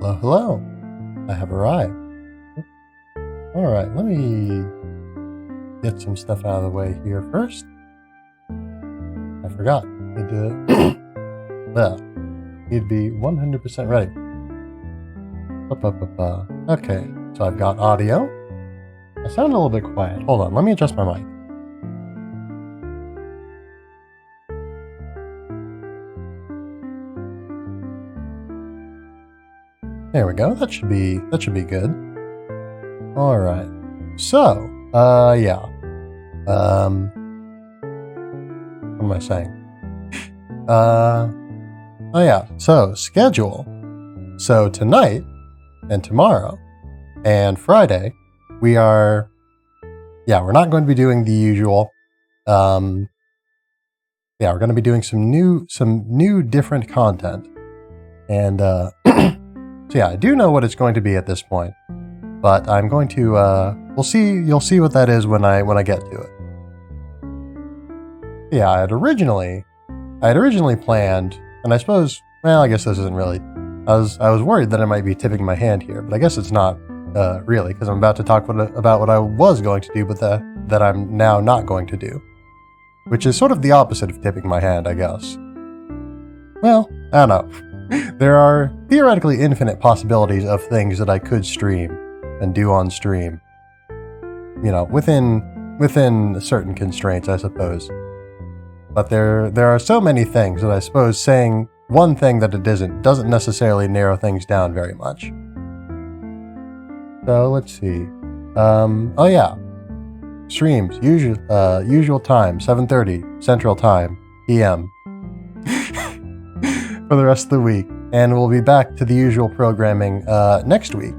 Hello, hello. I have arrived. Alright, let me get some stuff out of the way here first. I forgot. Need to well, need to be 100% ready. Okay, so I've got audio. I sound a little bit quiet. Hold on, let me adjust my mic. There we go. That should be good. All right. So, yeah. What am I saying? Oh yeah. So, schedule. So tonight and tomorrow and Friday, we're not going to be doing the usual. We're going to be doing some new different content. And so yeah, I do know what it's going to be at this point, but I'm going to you'll see what that is when I get to it. Yeah, I had originally planned, and I suppose, well, I guess this isn't really. I was worried that I might be tipping my hand here, but I guess it's not really, because I'm about to talk about what I was going to do, but that I'm now not going to do, which is sort of the opposite of tipping my hand, I guess. Well, I don't know. There are theoretically infinite possibilities of things that I could stream and do on stream. You know, within certain constraints, I suppose. But there are so many things that I suppose saying one thing that it doesn't necessarily narrow things down very much. So let's see. Oh yeah. Streams, usual time, 7:30 Central Time, PM. For the rest of the week, and we'll be back to the usual programming next week.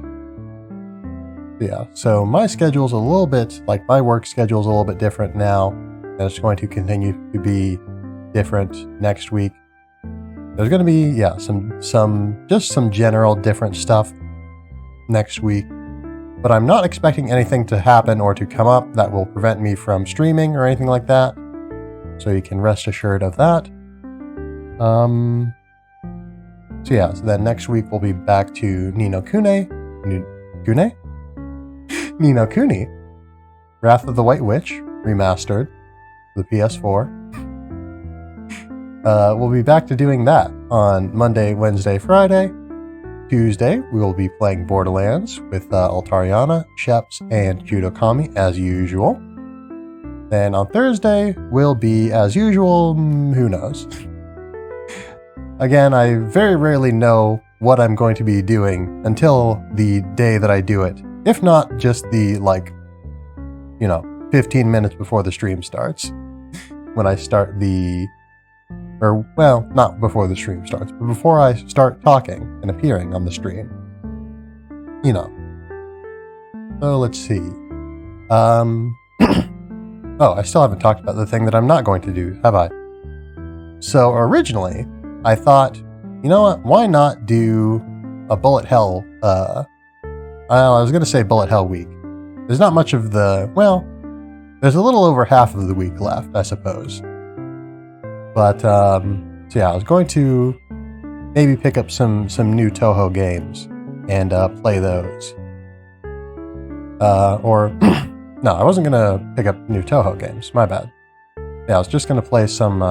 Yeah, so my schedule's a little bit, like my work schedule's a little bit different now, and it's going to continue to be different next week. There's going to be, some general different stuff next week, but I'm not expecting anything to happen or to come up that will prevent me from streaming or anything like that, so you can rest assured of that. So then next week we'll be back to Ni no Kuni, Wrath of the White Witch, remastered, for the PS4. We'll be back to doing that on Monday, Wednesday, Friday. Tuesday, we will be playing Borderlands with Altariana, Sheps, and Judokami as usual. Then on Thursday, we'll be, as usual, who knows. Again, I very rarely know what I'm going to be doing until the day that I do it. If not, just the, 15 minutes before the stream starts. When I start not before the stream starts, but before I start talking and appearing on the stream. You know. So let's see. Oh, I still haven't talked about the thing that I'm not going to do, have I? So originally, I thought, you know what, why not do a Bullet Hell, I was going to say Bullet Hell week. There's not much of there's a little over half of the week left, I suppose. But, I was going to maybe pick up some new Toho games and play those. No, I wasn't going to pick up new Toho games, my bad. Yeah, I was just going to play some,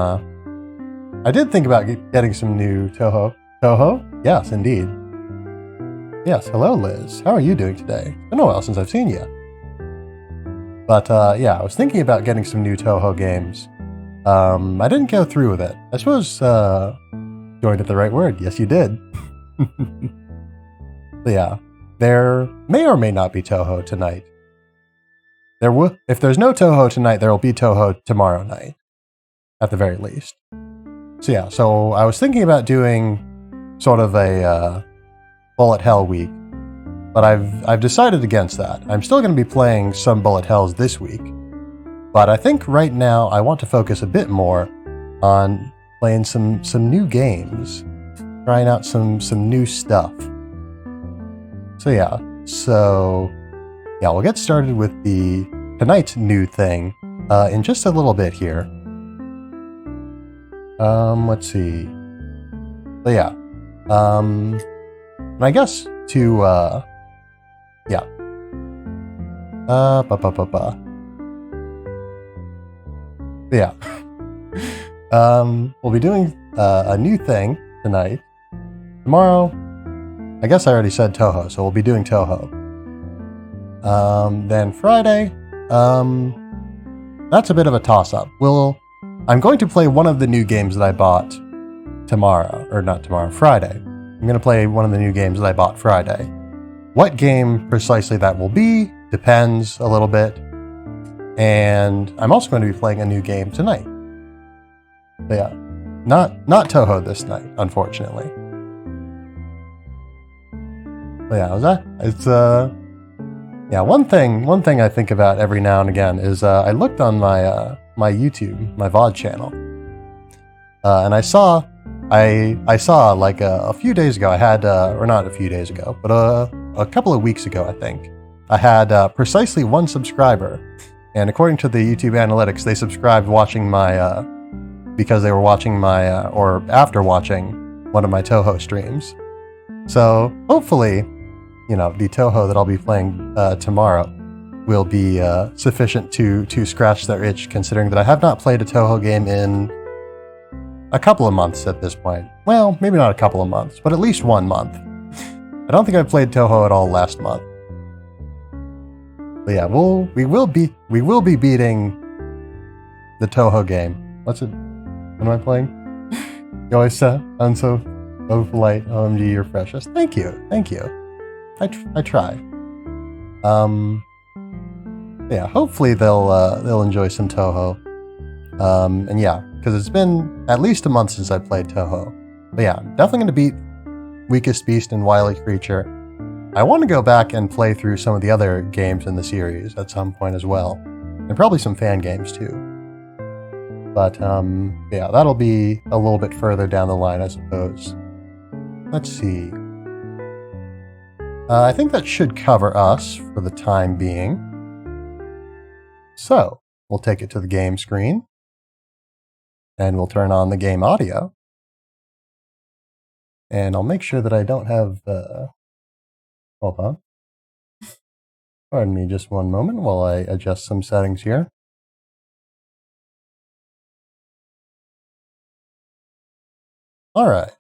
I did think about getting some new Toho. Toho? Yes, indeed. Yes, hello Liz. How are you doing today? It's been a while since I've seen you. But I was thinking about getting some new Toho games. I didn't go through with it. I suppose, joined at the right word. Yes, you did. But yeah, there may or may not be Toho tonight. If there's no Toho tonight, there will be Toho tomorrow night. At the very least. So I was thinking about doing sort of a Bullet Hell week, but I've decided against that. I'm still going to be playing some Bullet Hells this week, but I think right now I want to focus a bit more on playing some new games, trying out some new stuff. We'll get started with tonight's new thing in just a little bit here. Let's see. But And I guess to, yeah. Yeah. We'll be doing a new thing tonight. Tomorrow, I guess I already said Toho, so we'll be doing Toho. Then Friday, that's a bit of a toss-up. I'm going to play one of the new games that I bought tomorrow, or not tomorrow, Friday. I'm going to play one of the new games that I bought Friday. What game precisely that will be depends a little bit. And I'm also going to be playing a new game tonight. But yeah, not Toho this night, unfortunately. But yeah, one thing I think about every now and again is I looked on my my YouTube, my VOD channel, and I saw like a few days ago I had, or not a few days ago, but a couple of weeks ago I think, I had precisely one subscriber, and according to the YouTube analytics, they subscribed watching my because they were watching my or after watching one of my Toho streams. So hopefully, you know, the Toho that I'll be playing tomorrow will be sufficient to scratch their itch, considering that I have not played a Toho game in a couple of months at this point. Well, maybe not a couple of months, but at least 1 month. I don't think I played Toho at all last month. But yeah, we will be beating the Toho game. What am I playing? You always sound so polite. OMG, you're precious. Thank you. I try. Yeah, hopefully they'll enjoy some Toho. And yeah, because it's been at least a month since I played Toho. But yeah, I'm definitely going to beat Weakest Beast and Wily Creature. I want to go back and play through some of the other games in the series at some point as well. And probably some fan games too. But yeah, that'll be a little bit further down the line, I suppose. Let's see. I think that should cover us for the time being. So, we'll take it to the game screen. And we'll turn on the game audio. And I'll make sure that I don't have... hold on. Pardon me just one moment while I adjust some settings here. Alright.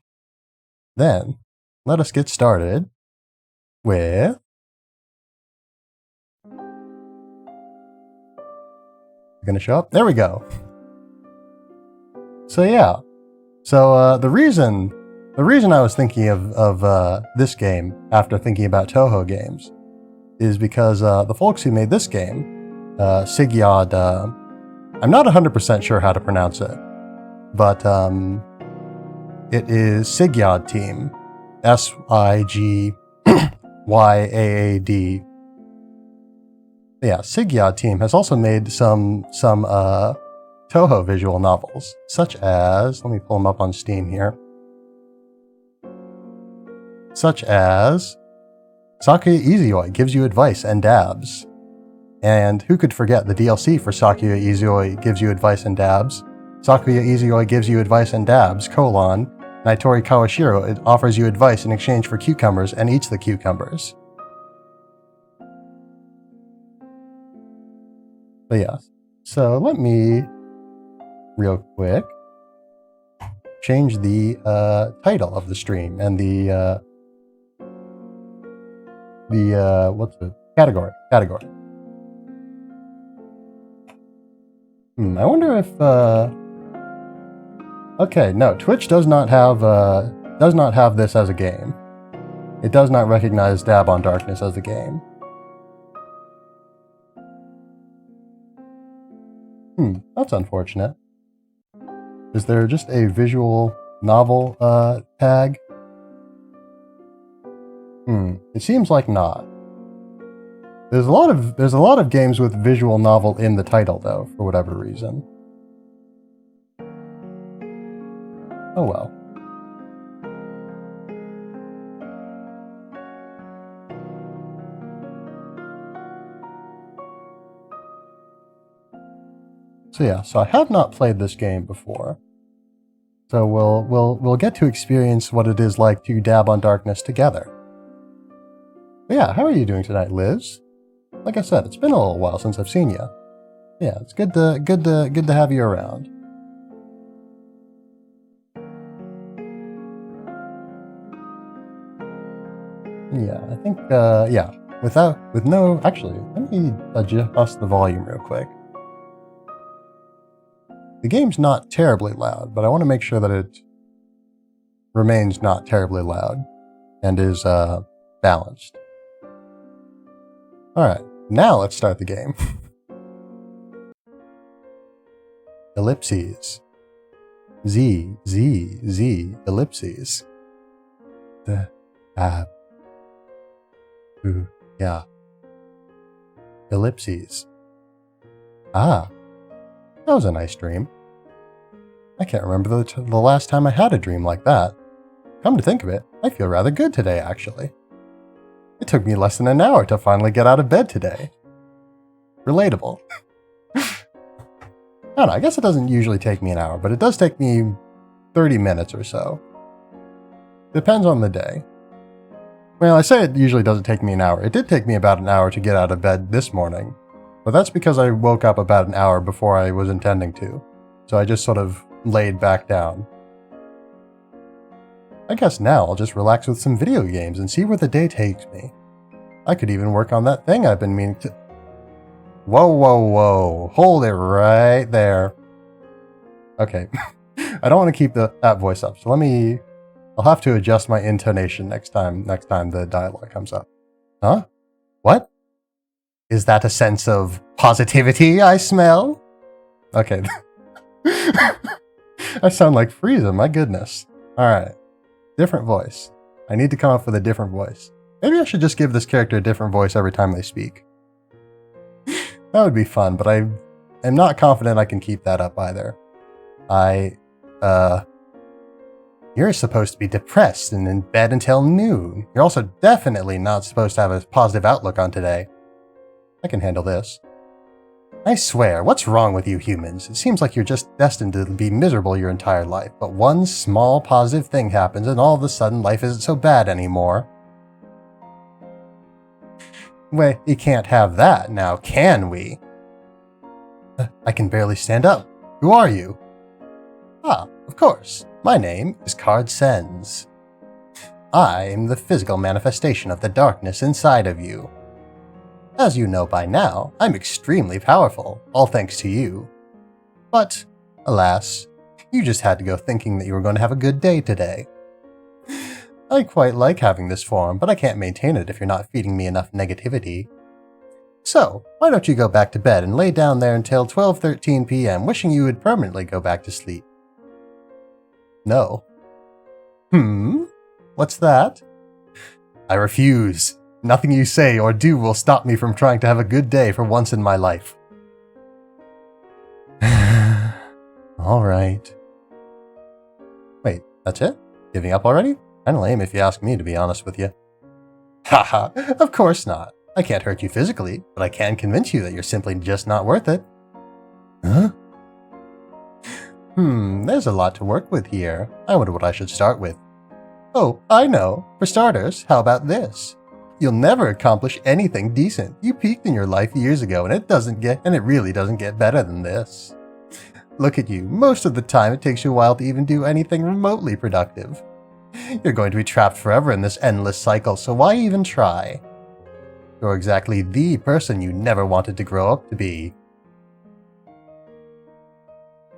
Then, let us get started with... Gonna show up? There we go. So yeah. So the reason I was thinking of this game after thinking about Toho games is because the folks who made this game, Sigyod, I'm not 100% sure how to pronounce it, but it is Sigyod Team, Sigyaad. Yeah, Sigyod Team has also made some Toho visual novels, such as, let me pull them up on Steam here, such as Sakuya Izayoi Gives You Advice and Dabs. And who could forget the DLC for Sakuya Izayoi Gives You Advice and Dabs? Sakuya Izayoi Gives You Advice and Dabs, Naitori Kawashiro, it offers you advice in exchange for cucumbers and eats the cucumbers. But yeah, so let me, real quick, change the title of the stream and the what's the category? I wonder if okay, no, Twitch does not have this as a game. It does not recognize Dab on Darkness as a game. That's unfortunate. Is there just a visual novel tag? It seems like not. There's a lot of games with visual novel in the title though, for whatever reason. Oh well. So yeah, so I have not played this game before. So we'll get to experience what it is like to dab on darkness together. But yeah, how are you doing tonight, Liz? Like I said, it's been a little while since I've seen you. Yeah, it's good to have you around. Yeah, I think yeah. Actually, let me adjust the volume real quick. The game's not terribly loud, but I want to make sure that it remains not terribly loud and is balanced. Alright, now let's start the game. Ellipses. Z, ellipses. Yeah. Ellipses. Ah, that was a nice dream. I can't remember the last time I had a dream like that. Come to think of it, I feel rather good today, actually. It took me less than an hour to finally get out of bed today. Relatable. I don't know, I guess it doesn't usually take me an hour, but it does take me 30 minutes or so. Depends on the day. Well, I say it usually doesn't take me an hour. It did take me about an hour to get out of bed this morning, but that's because I woke up about an hour before I was intending to, so I just sort of laid back down. I guess now I'll just relax with some video games and see where the day takes me. I could even work on that thing I've been meaning to... Whoa. Hold it right there. Okay. I don't want to keep that voice up, so I'll have to adjust my intonation next time the dialogue comes up. Huh? What? Is that a sense of positivity I smell? Okay. I sound like Frieza, my goodness. Alright. Different voice. I need to come up with a different voice. Maybe I should just give this character a different voice every time they speak. That would be fun, but I am not confident I can keep that up either. You're supposed to be depressed and in bed until noon. You're also definitely not supposed to have a positive outlook on today. I can handle this. I swear, what's wrong with you humans? It seems like you're just destined to be miserable your entire life, but one small positive thing happens and all of a sudden life isn't so bad anymore. Well, you can't have that now, can we? I can barely stand up. Who are you? Ah, of course. My name is Card Sens. I am the physical manifestation of the darkness inside of you. As you know by now, I'm extremely powerful, all thanks to you. But, alas, you just had to go thinking that you were going to have a good day today. I quite like having this form, but I can't maintain it if you're not feeding me enough negativity. So, why don't you go back to bed and lay down there until 12:13 p.m., wishing you would permanently go back to sleep? No. What's that? I refuse. Nothing you say or do will stop me from trying to have a good day for once in my life. Alright. Wait, that's it? Giving up already? Kinda lame if you ask me, to be honest with you. Haha, of course not. I can't hurt you physically, but I can convince you that you're simply just not worth it. Huh? There's a lot to work with here. I wonder what I should start with. Oh, I know. For starters, how about this? You'll never accomplish anything decent. You peaked in your life years ago, and it really doesn't get better than this. Look at you. Most of the time, it takes you a while to even do anything remotely productive. You're going to be trapped forever in this endless cycle, so why even try? You're exactly the person you never wanted to grow up to be.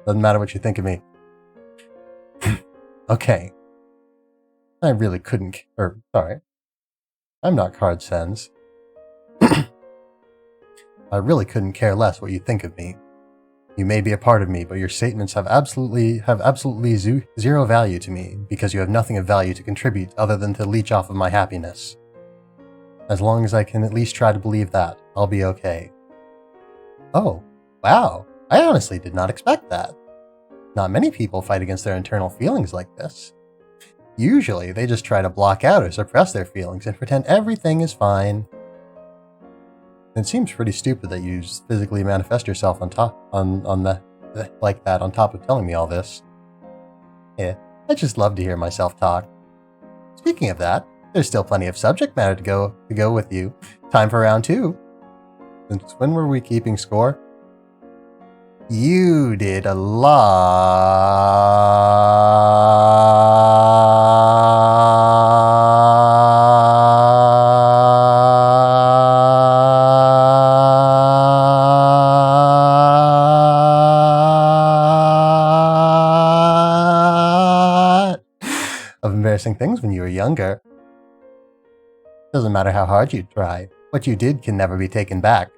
Doesn't matter what you think of me. Okay. I really couldn't... I'm not Card Sens. I really couldn't care less what you think of me. You may be a part of me, but your statements have absolutely zero value to me, because you have nothing of value to contribute other than to leech off of my happiness. As long as I can at least try to believe that, I'll be okay. Oh, wow. I honestly did not expect that. Not many people fight against their internal feelings like this. Usually, they just try to block out or suppress their feelings and pretend everything is fine. It seems pretty stupid that you physically manifest yourself on top of telling me all this. Yeah, I just love to hear myself talk. Speaking of that, There's still plenty of subject matter to go with you. Time for round 2. Since when were we keeping score? You did a lot of embarrassing things when you were younger. Doesn't matter how hard you try, what you did can never be taken back.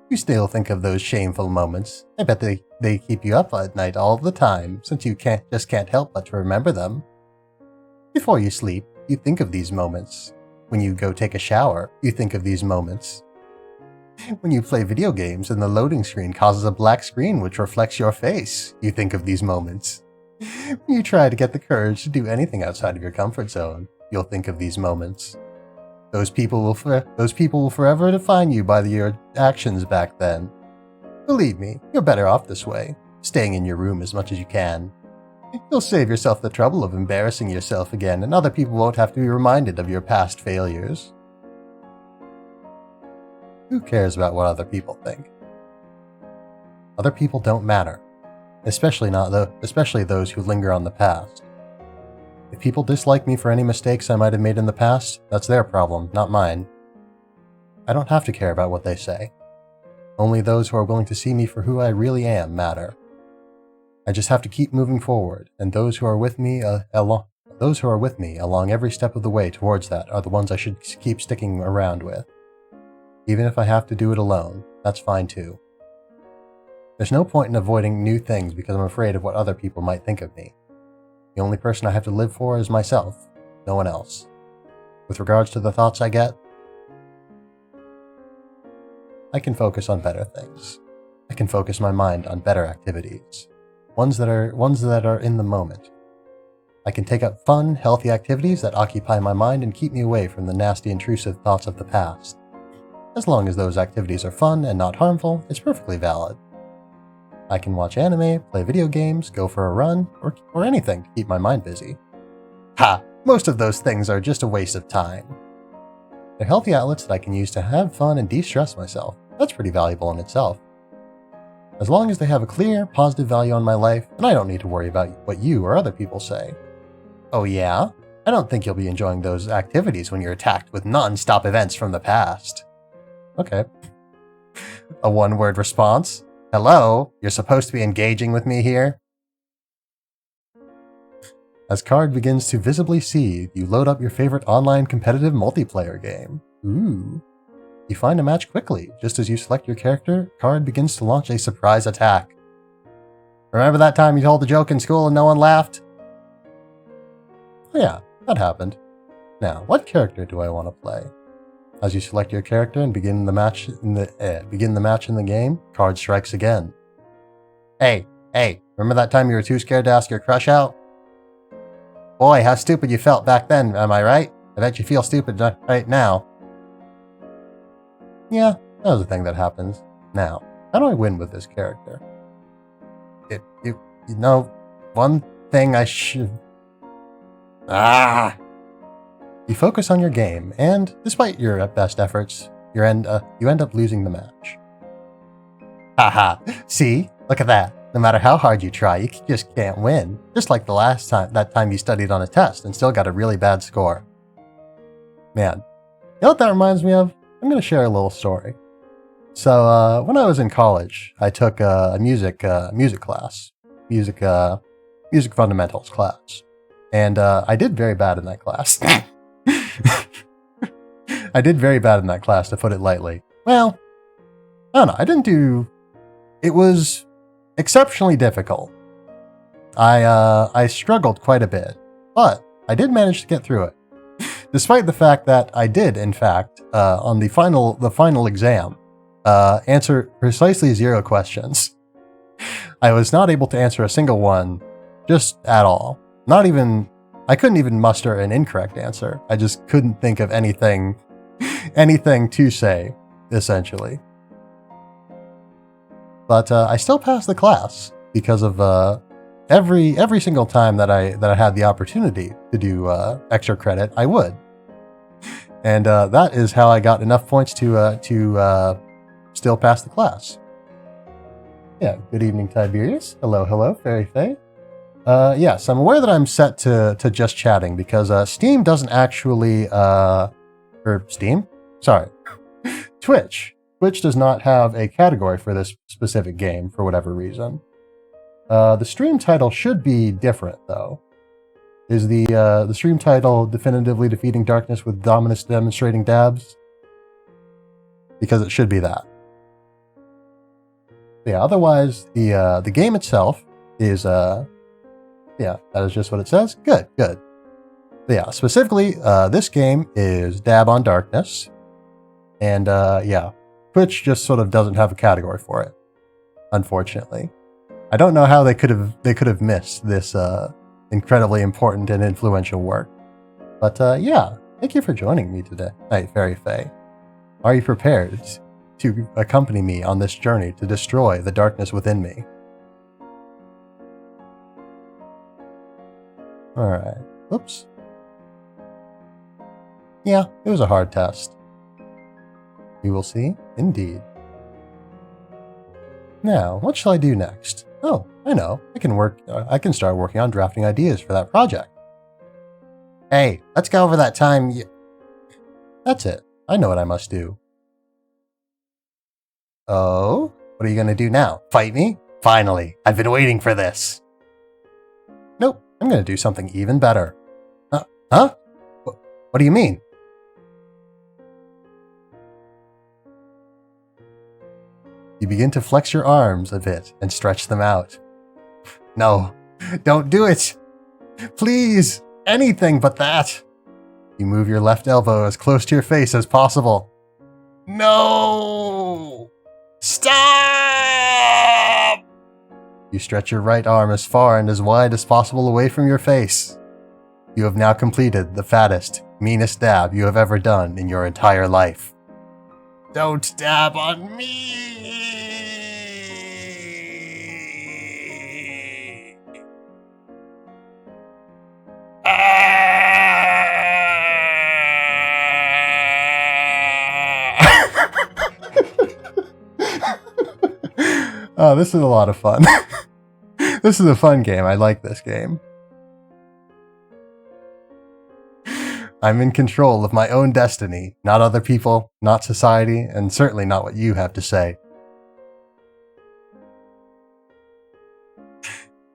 You still think of those shameful moments. I bet they keep you up at night all the time, since you can't help but to remember them. Before you sleep, you think of these moments. When you go take a shower, you think of these moments. When you play video games and the loading screen causes a black screen which reflects your face, you think of these moments. When you try to get the courage to do anything outside of your comfort zone, you'll think of these moments. Those people will forever define you by your actions back then. Believe me, you're better off this way, staying in your room as much as you can. You'll save yourself the trouble of embarrassing yourself again, and other people won't have to be reminded of your past failures. Who cares about what other people think? Other people don't matter, especially those who linger on the past. If people dislike me for any mistakes I might have made in the past, that's their problem, not mine. I don't have to care about what they say. Only those who are willing to see me for who I really am matter. I just have to keep moving forward, and those who are with me along every step of the way towards that are the ones I should keep sticking around with. Even if I have to do it alone, that's fine too. There's no point in avoiding new things because I'm afraid of what other people might think of me. The only person I have to live for is myself, no one else. With regards to the thoughts I get, I can focus on better things. I can focus my mind on better activities, ones that are in the moment. I can take up fun, healthy activities that occupy my mind and keep me away from the nasty, intrusive thoughts of the past. As long as those activities are fun and not harmful, it's perfectly valid. I can watch anime, play video games, go for a run, or anything to keep my mind busy. Ha! Most of those things are just a waste of time. They're healthy outlets that I can use to have fun and de-stress myself. That's pretty valuable in itself. As long as they have a clear, positive value on my life, then I don't need to worry about what you or other people say. Oh yeah? I don't think you'll be enjoying those activities when you're attacked with non-stop events from the past. Okay. A one-word response? Hello? You're supposed to be engaging with me here? As card begins to visibly seethe, you load up your favorite online competitive multiplayer game. Ooh. You find a match quickly. Just as you select your character, card begins to launch a surprise attack. Remember that time you told the joke in school and no one laughed? Oh yeah, that happened. Now, what character do I want to play? As you select your character and begin the match in the game, card strikes again. Hey, remember that time you were too scared to ask your crush out? Boy, how stupid you felt back then, am I right? I bet you feel stupid right now. Yeah, that was a thing that happens. Now, how do I win with this character? You know, one thing I should... You focus on your game, and despite your best efforts, you end up losing the match. Haha, see? Look at that. No matter how hard you try, you just can't win. Just like that time you studied on a test and still got a really bad score. Man, you know what that reminds me of? I'm going to share a little story. So, when I was in college, I took a music class. Music fundamentals class. And I did very bad in that class. I did very bad in that class, to put it lightly. Well, I don't know. It was exceptionally difficult. I struggled quite a bit, but I did manage to get through it. Despite the fact that I did, in fact, on the final exam, answer precisely 0 questions. I was not able to answer a single one, just at all. I couldn't even muster an incorrect answer. I just couldn't think of anything to say, essentially. But I still passed the class because of every single time that I had the opportunity to do extra credit, I would. And that is how I got enough points to still pass the class. Yeah, good evening, Tiberious. Hello, hello, Fairy Faye. Yes, I'm aware that I'm set to just chatting because Steam doesn't actually, Steam? Sorry. Twitch. Twitch does not have a category for this specific game for whatever reason. The stream title should be different, though. Is the stream title definitively defeating darkness with dominance demonstrating dabs? Because it should be that. Yeah, otherwise, the game itself is, yeah, that is just what it says. Good, good. But yeah, specifically, this game is Dab on Darkness. And, yeah, Twitch just sort of doesn't have a category for it, unfortunately. I don't know how they could have missed this, incredibly important and influential work. But, yeah, thank you for joining me today, Night Fairy Faye. Are you prepared to accompany me on this journey to destroy the darkness within me? Alright. Oops. Yeah, it was a hard test. We will see, indeed. Now, what shall I do next? Oh, I know. I can start working on drafting ideas for that project. Hey, let's go over that time That's it. I know what I must do. Oh? What are you gonna do now? Fight me? Finally, I've been waiting for this. Nope, I'm gonna do something even better. Huh? What do you mean? You begin to flex your arms a bit and stretch them out. No, don't do it! Please, anything but that! You move your left elbow as close to your face as possible. No! Stop! You stretch your right arm as far and as wide as possible away from your face. You have now completed the fattest, meanest dab you have ever done in your entire life. Don't dab on me! Oh, this is a lot of fun. This is a fun game. I like this game. I'm in control of my own destiny, not other people, not society, and certainly not what you have to say.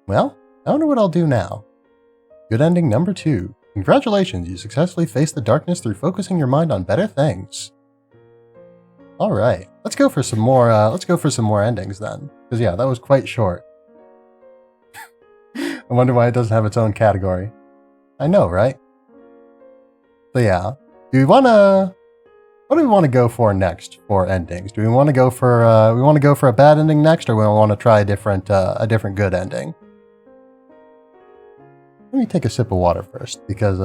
Well, I wonder what I'll do now. Good ending number 2. Congratulations, you successfully faced the darkness through focusing your mind on better things. All right, let's go for some more. Endings then, because yeah, that was quite short. I wonder why it doesn't have its own category. I know, right? So yeah, do we want to? What do we want to go for next for endings? Do we want to go for? A bad ending next, or we want to try a different good ending? Let me take a sip of water first, because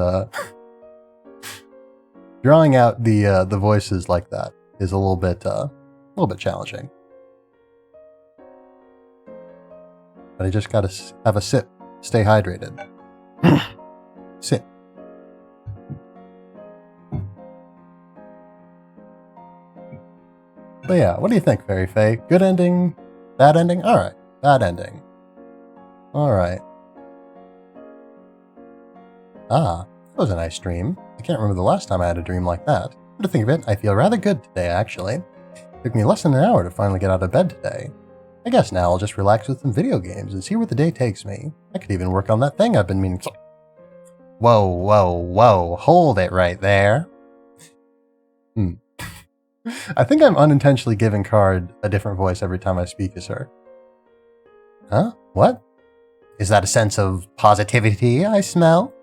drawing out the voices like that is a little bit challenging. But I just gotta have a sip. Stay hydrated. Sip. But yeah, what do you think, Fairy Faye? Good ending? Bad ending? Alright, bad ending. Alright. Ah, that was a nice dream. I can't remember the last time I had a dream like that. But to think of it, I feel rather good today, actually. It took me less than an hour to finally get out of bed today. I guess now I'll just relax with some video games and see where the day takes me. I could even work on that thing I've been meaning to... Whoa, whoa, whoa, hold it right there. I think I'm unintentionally giving Card a different voice every time I speak as her. Huh? What? Is that a sense of positivity I smell?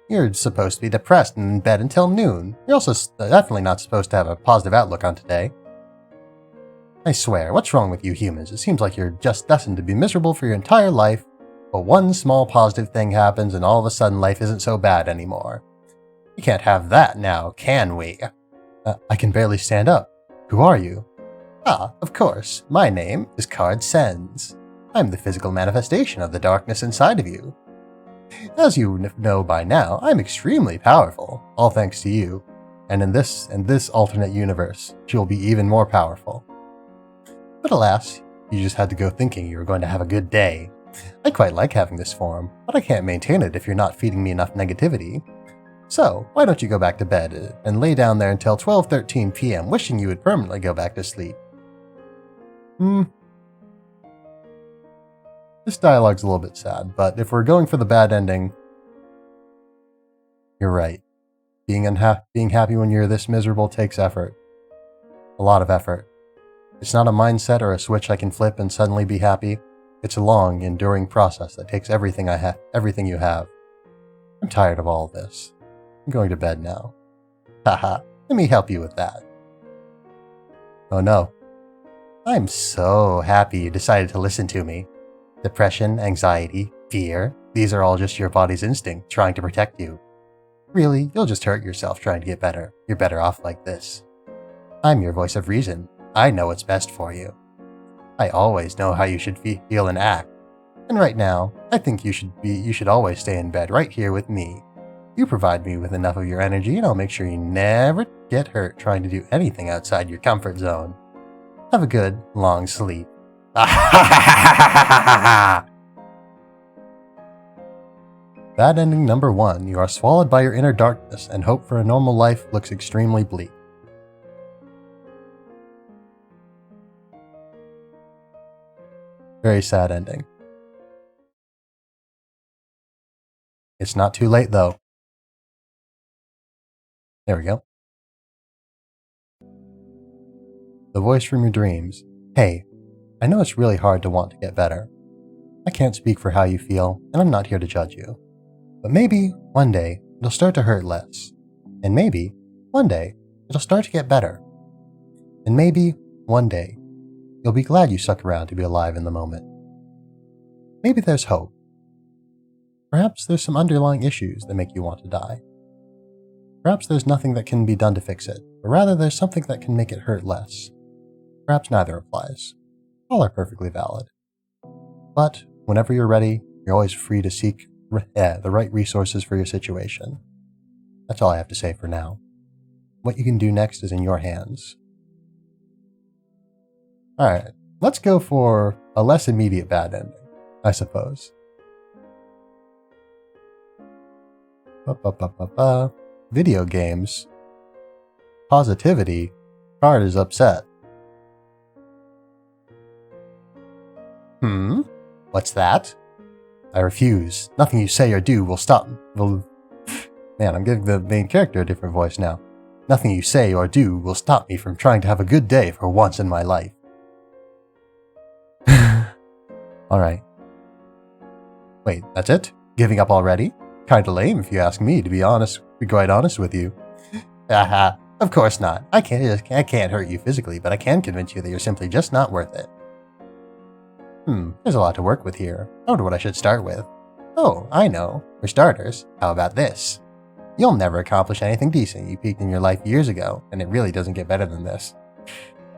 You're supposed to be depressed and in bed until noon. You're also definitely not supposed to have a positive outlook on today. I swear, what's wrong with you humans? It seems like you're just destined to be miserable for your entire life, but one small positive thing happens and all of a sudden life isn't so bad anymore. We can't have that now, can we? I can barely stand up. Who are you? Ah, of course. My name is Card Sens. I'm the physical manifestation of the darkness inside of you. As you know by now, I'm extremely powerful, all thanks to you. And in this alternate universe, she will be even more powerful. But alas, you just had to go thinking you were going to have a good day. I quite like having this form, but I can't maintain it if you're not feeding me enough negativity. So, why don't you go back to bed and lay down there until 12:13 p.m. wishing you would permanently go back to sleep? This dialogue's a little bit sad, but if we're going for the bad ending, you're right. Being happy when you're this miserable takes effort. A lot of effort. It's not a mindset or a switch I can flip and suddenly be happy. It's a long, enduring process that takes everything you have. I'm tired of all this. I'm going to bed now. Haha, let me help you with that. Oh no. I'm so happy you decided to listen to me. Depression, anxiety, fear, these are all just your body's instinct trying to protect you. Really, you'll just hurt yourself trying to get better. You're better off like this. I'm your voice of reason. I know what's best for you. I always know how you should feel and act. And right now, I think you should always stay in bed right here with me. You provide me with enough of your energy and I'll make sure you never get hurt trying to do anything outside your comfort zone. Have a good, long sleep. Bad ending number 1. You are swallowed by your inner darkness and hope for a normal life looks extremely bleak. Very sad ending. It's not too late though. There we go. The voice from your dreams. Hey, I know it's really hard to want to get better. I can't speak for how you feel, and I'm not here to judge you. But maybe, one day, it'll start to hurt less. And maybe, one day, it'll start to get better. And maybe, one day, you'll be glad you stuck around to be alive in the moment. Maybe there's hope. Perhaps there's some underlying issues that make you want to die. Perhaps there's nothing that can be done to fix it, but rather there's something that can make it hurt less. Perhaps neither applies. All are perfectly valid. But whenever you're ready, you're always free to seek the right resources for your situation. That's all I have to say for now. What you can do next is in your hands. Alright, let's go for a less immediate bad ending, I suppose. Video games. Positivity. Card is upset. What's that? I refuse. Nothing you say or do will stop. Man, I'm giving the main character a different voice now. Nothing you say or do will stop me from trying to have a good day for once in my life. Alright. Wait, that's it? Giving up already? Kinda lame if you ask me, to be quite honest with you. Haha, of course not. I can't hurt you physically, but I can convince you that you're simply just not worth it. There's a lot to work with here. I wonder what I should start with. Oh, I know. For starters, how about this? You'll never accomplish anything decent. You peaked in your life years ago, and it really doesn't get better than this.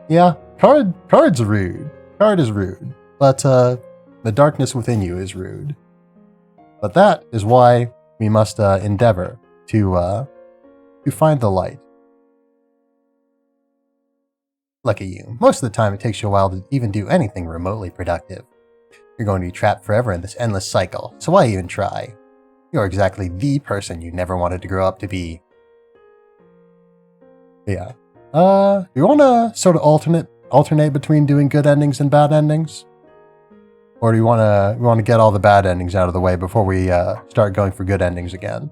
Yeah, card's rude. Card is rude. But, the darkness within you is rude. But that is why we must, endeavor to find the light. Look at you. Most of the time it takes you a while to even do anything remotely productive. You're going to be trapped forever in this endless cycle, so why even try? You're exactly the person you never wanted to grow up to be. Yeah. You want to sort of alternate between doing good endings and bad endings? Or do you want to get all the bad endings out of the way before we start going for good endings again?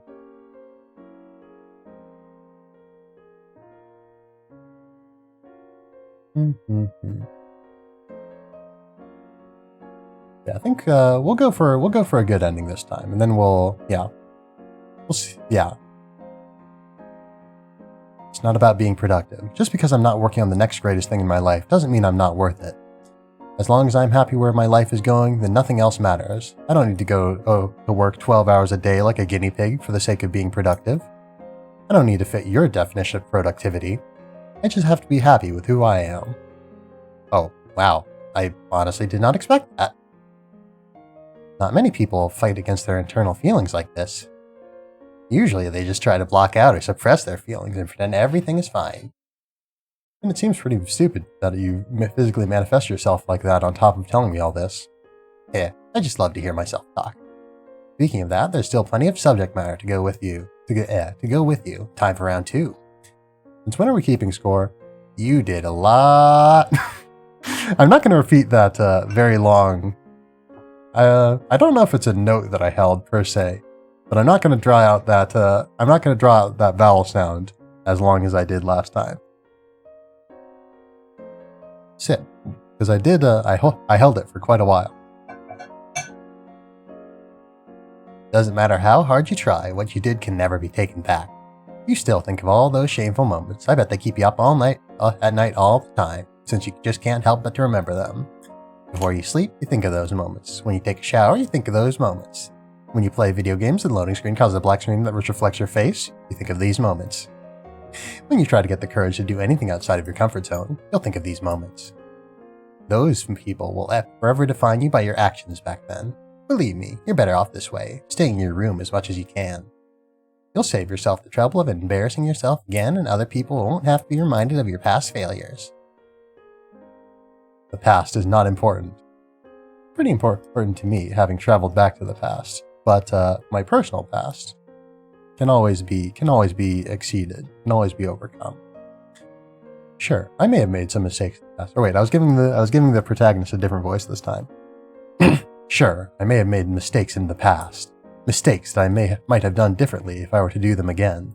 Yeah, I think we'll go for a good ending this time, and then we'll see. Yeah. It's not about being productive. Just because I'm not working on the next greatest thing in my life doesn't mean I'm not worth it. As long as I'm happy where my life is going, then nothing else matters. I don't need to go to work 12 hours a day like a guinea pig for the sake of being productive. I don't need to fit your definition of productivity. I just have to be happy with who I am. Oh, wow. I honestly did not expect that. Not many people fight against their internal feelings like this. Usually they just try to block out or suppress their feelings and pretend everything is fine. And it seems pretty stupid that you physically manifest yourself like that on top of telling me all this. Yeah, I just love to hear myself talk. Speaking of that, there's still plenty of subject matter to go with you. Time for round 2. Since when are we keeping score? You did a lot. I'm not going to repeat that very long. I don't know if it's a note that I held per se, but I'm not going to draw out that. I'm not going to draw out that vowel sound as long as I did last time. Sit, because I did. I held it for quite a while. Doesn't matter how hard you try, what you did can never be taken back. You still think of all those shameful moments. I bet they keep you up all night, at night all the time, since you just can't help but to remember them. Before you sleep, you think of those moments. When you take a shower, you think of those moments. When you play video games and the loading screen causes a black screen that reflects your face, you think of these moments. When you try to get the courage to do anything outside of your comfort zone, you'll think of these moments. Those people will forever define you by your actions back then. Believe me, you're better off this way, staying in your room as much as you can. You'll save yourself the trouble of embarrassing yourself again, and other people won't have to be reminded of your past failures. The past is not important. Pretty important to me, having traveled back to the past, but my personal past can always be exceeded, can always be overcome. Sure, I may have made some mistakes in the past. Or wait, I was giving the protagonist a different voice this time. Sure, I may have made mistakes in the past. Mistakes that I might have done differently if I were to do them again.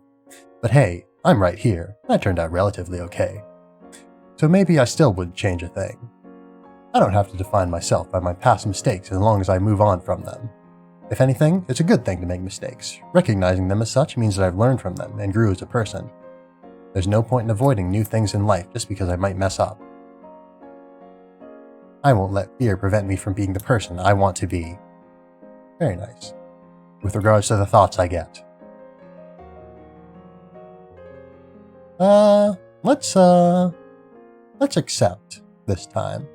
But hey, I'm right here, and I turned out relatively okay. So maybe I still wouldn't change a thing. I don't have to define myself by my past mistakes as long as I move on from them. If anything, it's a good thing to make mistakes. Recognizing them as such means that I've learned from them and grew as a person. There's no point in avoiding new things in life just because I might mess up. I won't let fear prevent me from being the person I want to be. Very nice. With regards to the thoughts I get. Let's accept this time.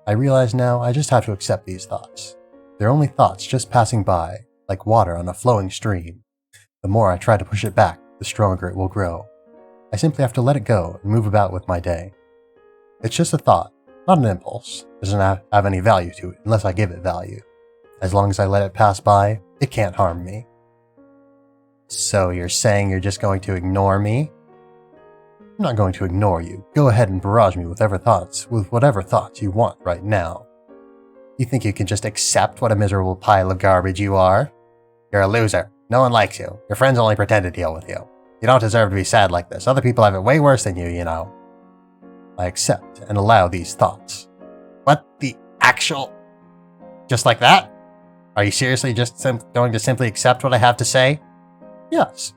I realize now I just have to accept these thoughts. They're only thoughts just passing by, like water on a flowing stream. The more I try to push it back, the stronger it will grow. I simply have to let it go and move about with my day. It's just a thought, not an impulse. It doesn't have any value to it unless I give it value. As long as I let it pass by, it can't harm me. So you're saying you're just going to ignore me? I'm not going to ignore you. Go ahead and barrage me with whatever thoughts you want right now. You think you can just accept what a miserable pile of garbage you are? You're a loser. No one likes you. Your friends only pretend to deal with you. You don't deserve to be sad like this. Other people have it way worse than you, you know. I accept and allow these thoughts. What the actual... Just like that? Are you seriously just going to simply accept what I have to say? Yes.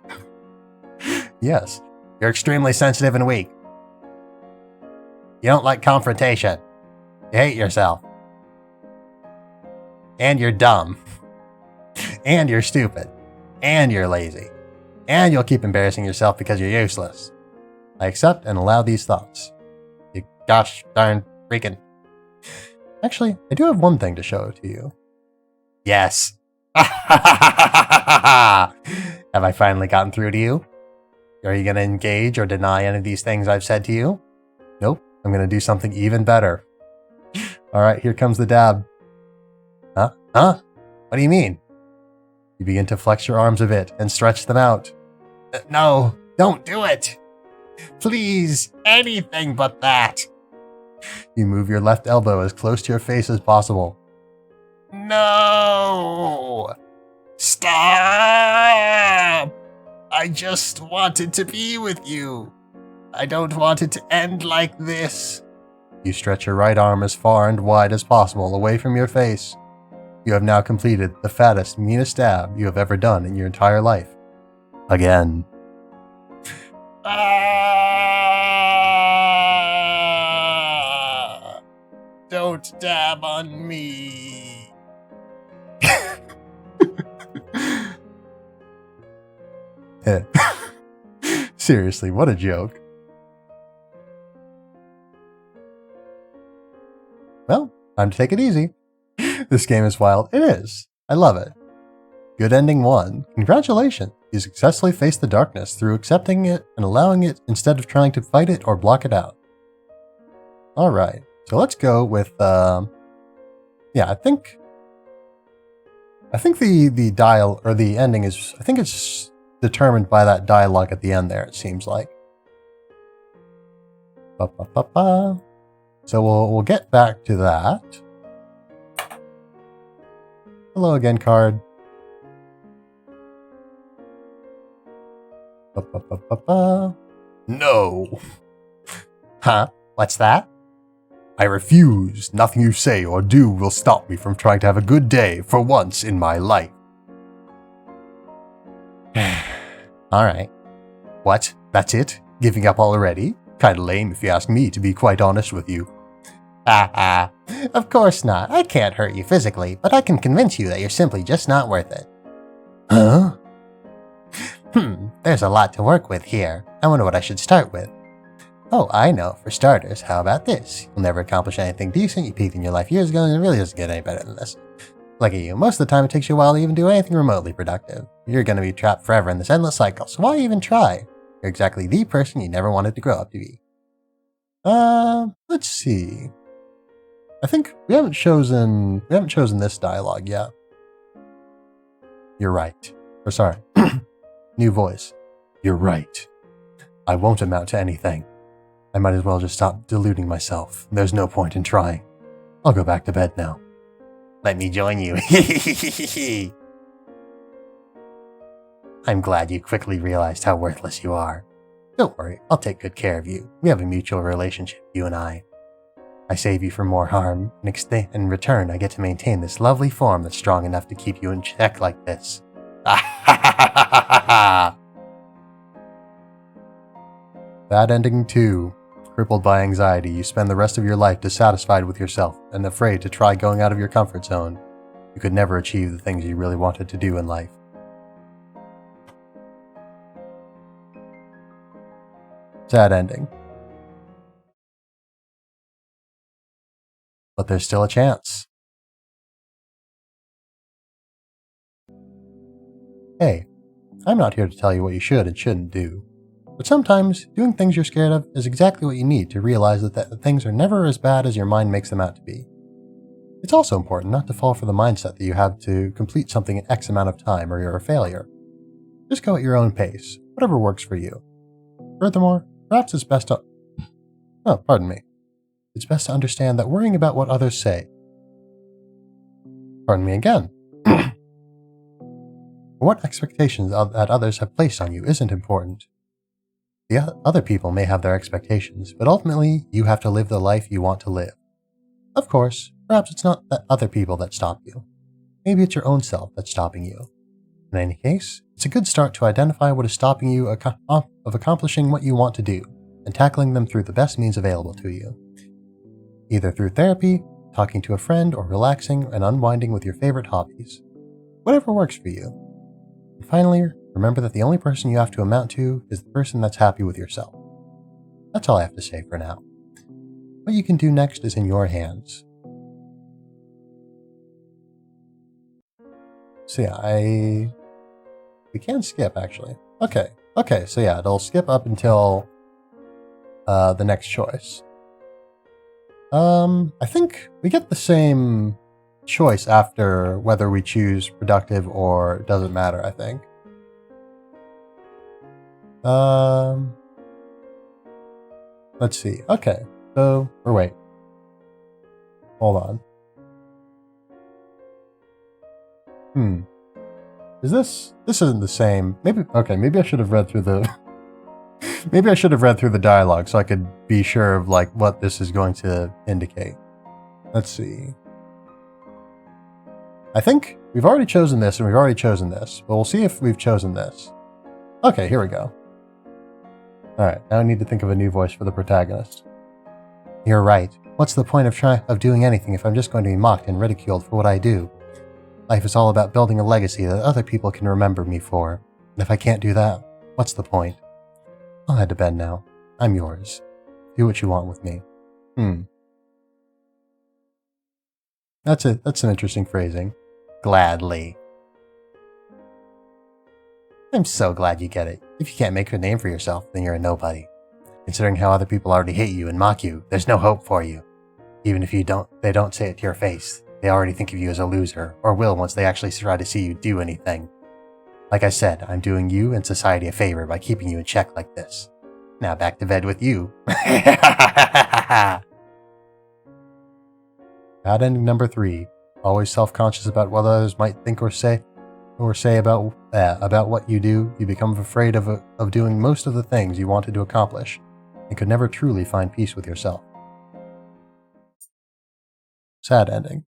Yes. You're extremely sensitive and weak. You don't like confrontation. You hate yourself. And you're dumb. And you're stupid. And you're lazy. And you'll keep embarrassing yourself because you're useless. I accept and allow these thoughts. You gosh darn freaking... Actually, I do have one thing to show to you. Yes. Have I finally gotten through to you? Are you going to engage or deny any of these things I've said to you? Nope. I'm going to do something even better. Alright, here comes the dab. Huh? What do you mean? You begin to flex your arms a bit and stretch them out. No, don't do it. Please, anything but that. You move your left elbow as close to your face as possible. No! Stop! I just wanted to be with you. I don't want it to end like this. You stretch your right arm as far and wide as possible away from your face. You have now completed the fattest, meanest stab you have ever done in your entire life. Again. Don't dab on me. Seriously, what a joke. Well, time to take it easy. This game is wild. It is. I love it. Good ending 1. Congratulations. You successfully faced the darkness through accepting it and allowing it instead of trying to fight it or block it out. Alright. So let's go with, yeah, I think the dial, or the ending is, I think it's determined by that dialogue at the end there, it seems like. Ba-ba-ba-ba. So we'll get back to that. Hello again, card. Ba-ba-ba-ba-ba. No! Huh? What's that? I refuse. Nothing you say or do will stop me from trying to have a good day for once in my life. Alright. What? That's it? Giving up already? Kinda lame if you ask me, to be quite honest with you. Of course not. I can't hurt you physically, but I can convince you that you're simply just not worth it. Huh? There's a lot to work with here. I wonder what I should start with. Oh, I know. For starters, how about this? You'll never accomplish anything decent. You peaked in your life years ago, and it really doesn't get any better than this. Look at you. Most of the time, it takes you a while to even do anything remotely productive. You're going to be trapped forever in this endless cycle, so why even try? You're exactly the person you never wanted to grow up to be. Let's see. I think we haven't chosen this dialogue yet. You're right. Or sorry. New voice. You're right. I won't amount to anything. I might as well just stop deluding myself. There's no point in trying. I'll go back to bed now. Let me join you. I'm glad you quickly realized how worthless you are. Don't worry, I'll take good care of you. We have a mutual relationship, you and I. I save you from more harm, and in return I get to maintain this lovely form that's strong enough to keep you in check like this. Bad ending 2. Crippled by anxiety, you spend the rest of your life dissatisfied with yourself and afraid to try going out of your comfort zone. You could never achieve the things you really wanted to do in life. Sad ending. But there's still a chance. Hey, I'm not here to tell you what you should and shouldn't do. But sometimes, doing things you're scared of is exactly what you need to realize that things are never as bad as your mind makes them out to be. It's also important not to fall for the mindset that you have to complete something in X amount of time or you're a failure. Just go at your own pace, whatever works for you. Furthermore, perhaps it's best to... Oh, pardon me. It's best to understand that worrying about what others say... Pardon me again. What expectations that others have placed on you isn't important. The other people may have their expectations, but ultimately, you have to live the life you want to live. Of course, perhaps it's not the other people that stop you. Maybe it's your own self that's stopping you. In any case, it's a good start to identify what is stopping you of accomplishing what you want to do, and tackling them through the best means available to you. Either through therapy, talking to a friend, or relaxing and unwinding with your favorite hobbies. Whatever works for you. And finally, remember that the only person you have to amount to is the person that's happy with yourself. That's all I have to say for now. What you can do next is in your hands. So yeah, we can skip actually. Okay, so yeah, it'll skip up until the next choice. I think we get the same choice after whether we choose productive or doesn't matter, I think. Let's see. Okay, so, or wait. Hold on. This isn't the same. Maybe I should have read through the maybe I should have read through the dialogue so I could be sure of like what this is going to indicate. Let's see. I think we've already chosen this and we've already chosen this, but we'll see if we've chosen this. Okay, here we go. Alright, now I need to think of a new voice for the protagonist. You're right. What's the point of doing anything if I'm just going to be mocked and ridiculed for what I do? Life is all about building a legacy that other people can remember me for. And if I can't do that, what's the point? I'll head to bed now. I'm yours. Do what you want with me. That's it. That's some interesting phrasing. Gladly. I'm so glad you get it. If you can't make a name for yourself, then you're a nobody. Considering how other people already hate you and mock you, there's no hope for you. Even if they don't say it to your face, they already think of you as a loser, or will once they actually try to see you do anything. Like I said, I'm doing you and society a favor by keeping you in check like this. Now back to bed with you. Bad ending number 3. Always self-conscious about what others might think or say about what you do. You become afraid of doing most of the things you wanted to accomplish, and could never truly find peace with yourself. Sad ending.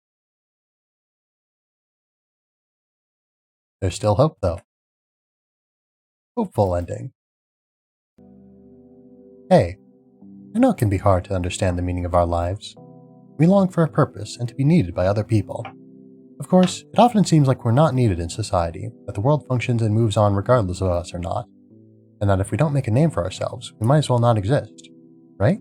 There's still hope, though. Hopeful ending. Hey, I know it can be hard to understand the meaning of our lives. We long for a purpose and to be needed by other people. Of course, it often seems like we're not needed in society, that the world functions and moves on regardless of us or not, and that if we don't make a name for ourselves, we might as well not exist, right?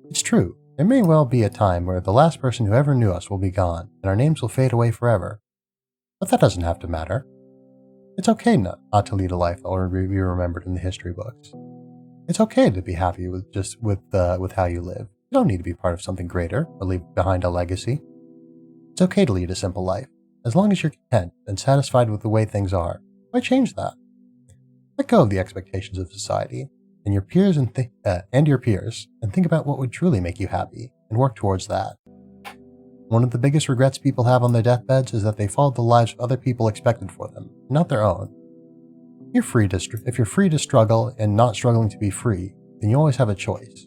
It's true, there may well be a time where the last person who ever knew us will be gone, and our names will fade away forever. But that doesn't have to matter. It's okay not to lead a life that will be remembered in the history books. It's okay to be happy with how you live. You don't need to be part of something greater or leave behind a legacy. It's okay to lead a simple life, as long as you're content and satisfied with the way things are. Why change that? Let go of the expectations of society and your peers and think about what would truly make you happy and work towards that. One of the biggest regrets people have on their deathbeds is that they followed the lives other people expected for them, not their own. If you're free to struggle and not struggling to be free, then you always have a choice.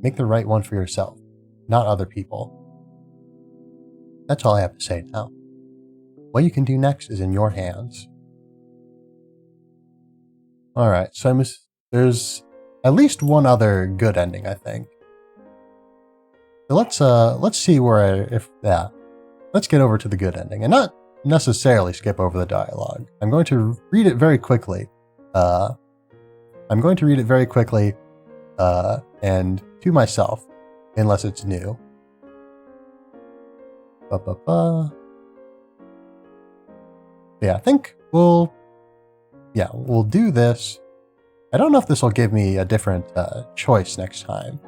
Make the right one for yourself, not other people. That's all I have to say now. What you can do next is in your hands. Alright, so there's at least one other good ending, I think. So let's see let's get over to the good ending, and not necessarily skip over the dialogue. I'm going to read it very quickly. And to myself, unless it's new. Yeah, I think we'll do this. I don't know if this will give me a different choice next time.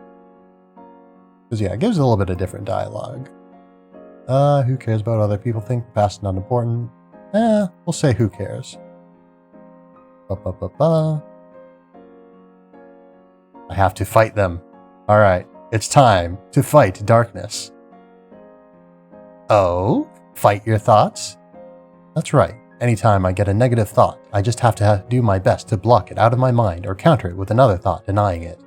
Because it gives a little bit of different dialogue. Who cares about what other people think? The past is not important. We'll say who cares. I have to fight them. Alright, it's time to fight darkness. Oh? Fight your thoughts? That's right. Anytime I get a negative thought, I just have to do my best to block it out of my mind or counter it with another thought denying it.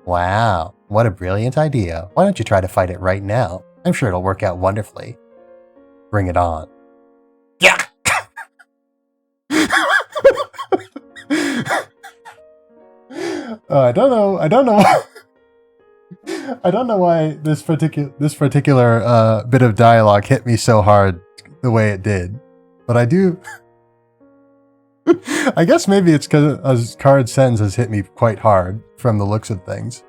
Wow, what a brilliant idea. Why don't you try to fight it right now? I'm sure it'll work out wonderfully. Bring it on. Yeah! I don't know why this particular bit of dialogue hit me so hard the way it did. But I do... I guess maybe it's because Card Sends has hit me quite hard from the looks of things.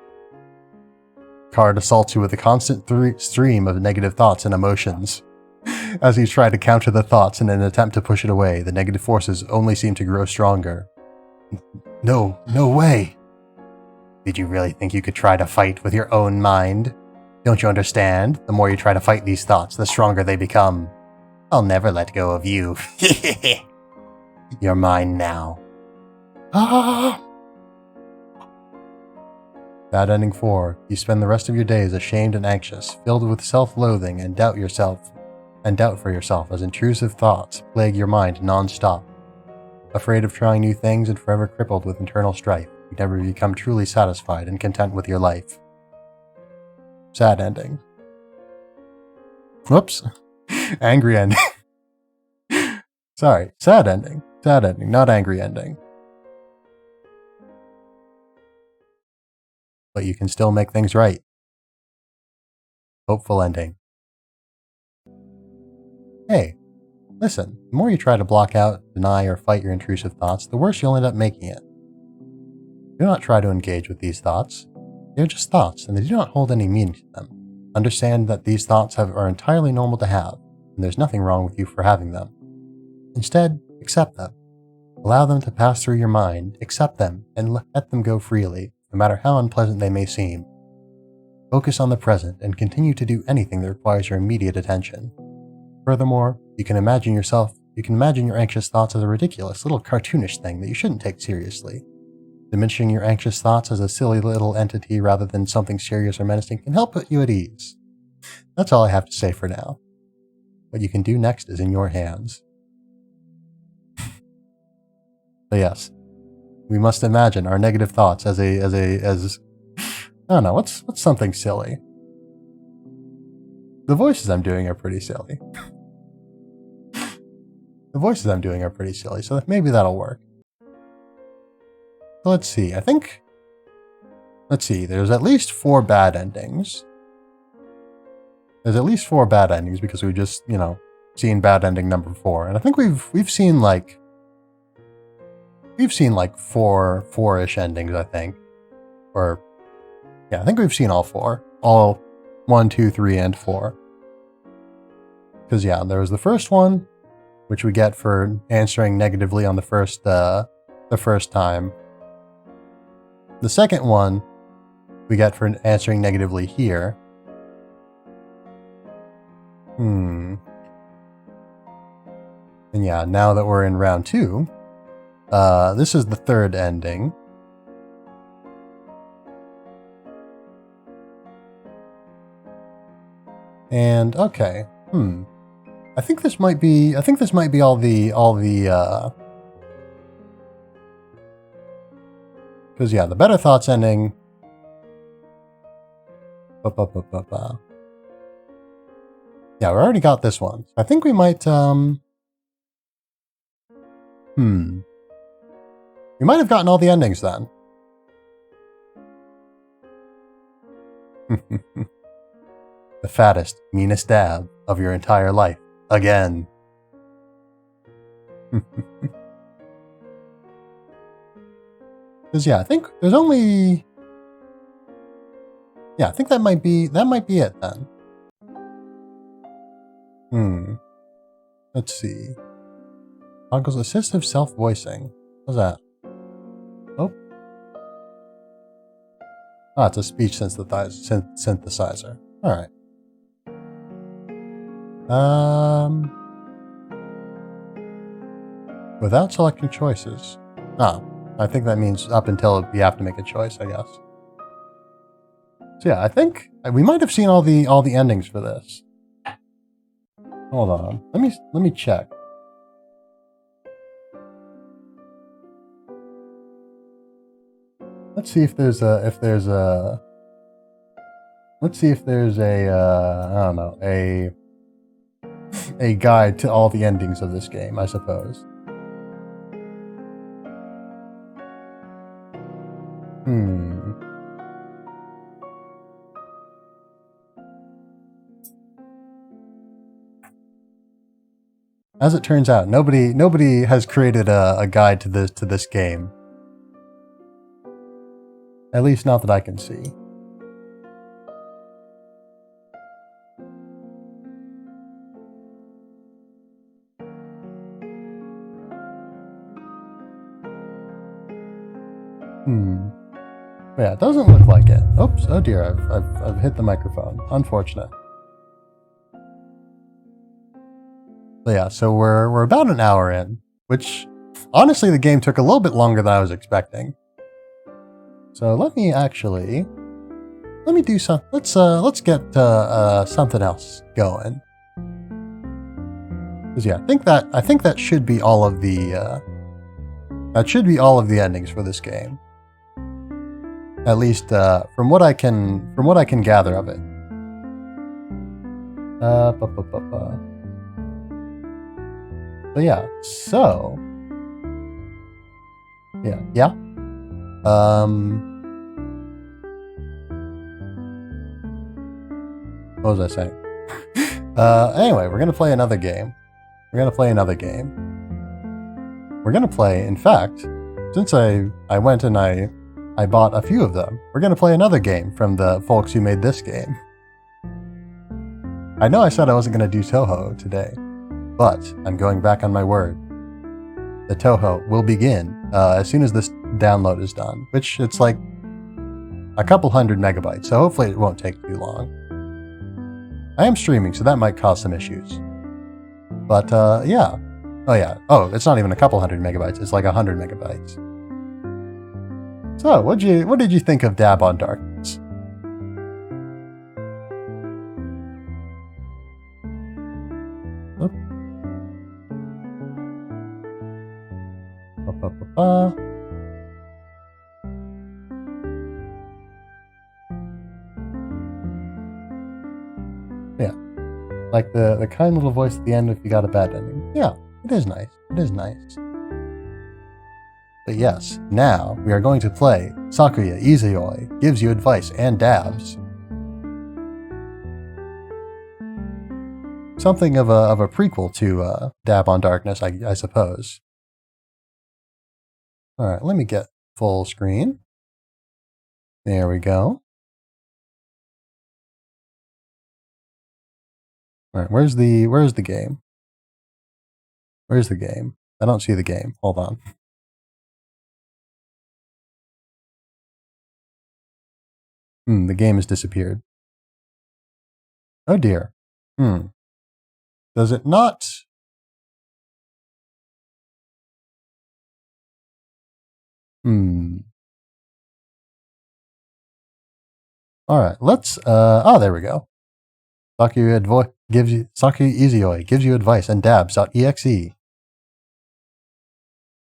Card assaults you with a constant stream of negative thoughts and emotions. As you try to counter the thoughts in an attempt to push it away, the negative forces only seem to grow stronger. No way. Did you really think you could try to fight with your own mind? Don't you understand? The more you try to fight these thoughts, the stronger they become. I'll never let go of you. You're mine now. Ah! Bad ending 4. You spend the rest of your days ashamed and anxious, filled with self-loathing and doubt for yourself as intrusive thoughts plague your mind non-stop. Afraid of trying new things and forever crippled with internal strife, you never become truly satisfied and content with your life. Sad ending. Whoops. Angry ending. Sorry, sad ending. Sad ending, not angry ending. But you can still make things right. Hopeful ending. Hey, listen, the more you try to block out, deny, or fight your intrusive thoughts, the worse you'll end up making it. Do not try to engage with these thoughts. They're just thoughts, and they do not hold any meaning to them. Understand that these thoughts are entirely normal to have, and there's nothing wrong with you for having them. Instead, accept them. Allow them to pass through your mind, accept them, and let them go freely, no matter how unpleasant they may seem. Focus on the present and continue to do anything that requires your immediate attention. Furthermore, you can imagine your anxious thoughts as a ridiculous, little cartoonish thing that you shouldn't take seriously. Diminishing your anxious thoughts as a silly little entity rather than something serious or menacing can help put you at ease. That's all I have to say for now. What you can do next is in your hands. But yes, we must imagine our negative thoughts as I don't know, what's something silly? The voices I'm doing are pretty silly. So maybe that'll work. So let's see, there's at least 4 bad endings. There's at least 4 bad endings because we've just, seen bad ending number 4. And I think we've seen like 4-ish endings, I think. Or, yeah, I think we've seen all 4. All 1, 2, 3, and 4. Because, yeah, there was the first one, which we get for answering negatively on the first time. The second one, we get for answering negatively here. And yeah, now that we're in round 2, this is the 3rd ending. And okay, I think this might be all the because yeah, the better thoughts ending. Yeah, we already got this one. I think we might we might have gotten all the endings then. The fattest, meanest dab of your entire life. Again. Because yeah, I think there's only... Yeah, I think that might be it then. Let's see. Toggles assistive self-voicing. What's that? Oh. Ah, it's a speech synthesizer. Alright. Without selecting choices. Ah, I think that means up until we have to make a choice, I guess. So yeah, I think we might have seen all the endings for this. Hold on. Let me check. Let's see if there's a I don't know, a guide to all the endings of this game, I suppose. As it turns out, nobody has created a guide to this game. At least not that I can see. Yeah, it doesn't look like it. Oops, oh dear, I've hit the microphone. Unfortunate. But yeah, so we're about an hour in, which honestly the game took a little bit longer than I was expecting. So let me do something. Let's get something else going. Because yeah, I think that should be all of the endings for this game. At least from what I can gather of it. But yeah, so yeah. What was I saying? Anyway, we're gonna play another game. In fact, since I went and I bought a few of them, we're gonna play another game from the folks who made this game. I know I said I wasn't going to do Toho today, but I'm going back on my word. The Toho will begin as soon as this download is done, which it's like a couple hundred megabytes, so hopefully it won't take too long. I am streaming, so that might cause some issues. But yeah. Oh yeah. Oh, it's not even a couple hundred megabytes, it's like 100 megabytes. So, what did you think of Dab on Darkness? Oop. Yeah. Like the kind little voice at the end if you got a bad ending. Yeah, it is nice. It is nice. But yes, now we are going to play Sakuya Izayoi Gives You Advice and Dabs. Something of a prequel to Dab on Darkness, I suppose. Alright, let me get full screen. There we go. Alright, where's the game? Where's the game? I don't see the game. Hold on. The game has disappeared. Oh dear. Does it not? Alright, let's, oh, there we go. Sakuya Izayoi gives you advice and dabs.exe.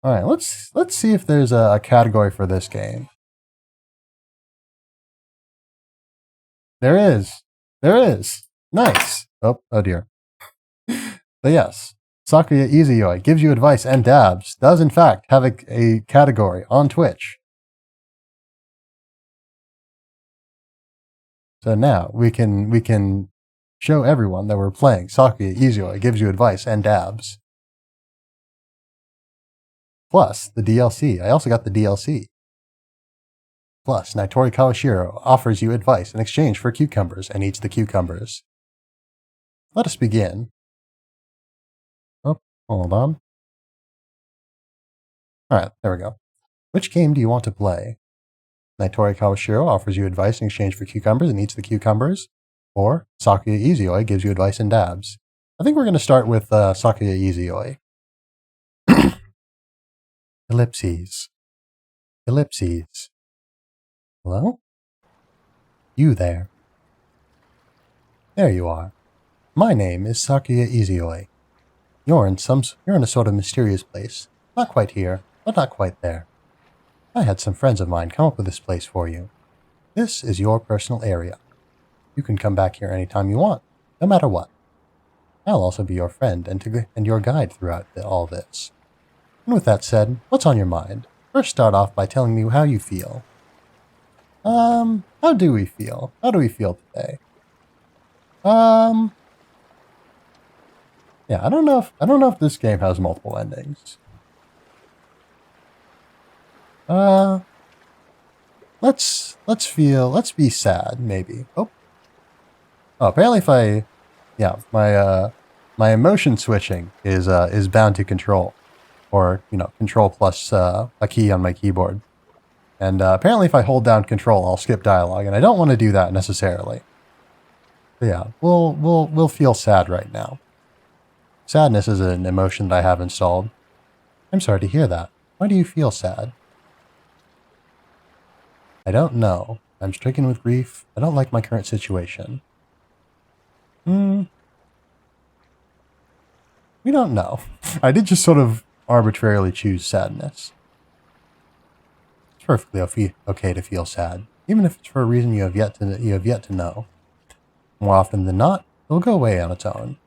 Alright, let's see if there's a category for this game. There is. There is. Nice. Oh dear. But yes, Sakuya Izayoi Gives You Advice and Dabs does in fact have a category on Twitch. So now we can show everyone that we're playing Sakuya Izayoi Gives You Advice and Dabs. Plus the DLC. I also got the DLC. Plus, Natori Kawashiro offers you advice in exchange for cucumbers and eats the cucumbers. Let us begin. Oh, hold on. Alright, there we go. Which game do you want to play? Natori Kawashiro offers you advice in exchange for cucumbers and eats the cucumbers? Or Sakuya Izayoi Gives You Advice and Dabs? I think we're going to start with Sakuya Izayoi. Ellipses. Ellipses. Hello? You there. There you are. My name is Sakuya Izayoi. You're in a sort of mysterious place. Not quite here, but not quite there. I had some friends of mine come up with this place for you. This is your personal area. You can come back here anytime you want, no matter what. I'll also be your friend and your guide throughout all this. And with that said, what's on your mind? First start off by telling me how you feel. How do we feel? How do we feel today? Yeah, I don't know if this game has multiple endings. Let's be sad, maybe. Oh, apparently my emotion switching is bound to control, or control plus a key on my keyboard. And apparently if I hold down control, I'll skip dialogue, and I don't want to do that necessarily. But yeah, we'll feel sad right now. Sadness is an emotion that I have installed. I'm sorry to hear that. Why do you feel sad? I don't know. I'm stricken with grief. I don't like my current situation. We don't know. I did just sort of arbitrarily choose sadness. It's perfectly okay to feel sad, even if it's for a reason you have yet to know. More often than not, it will go away on its own.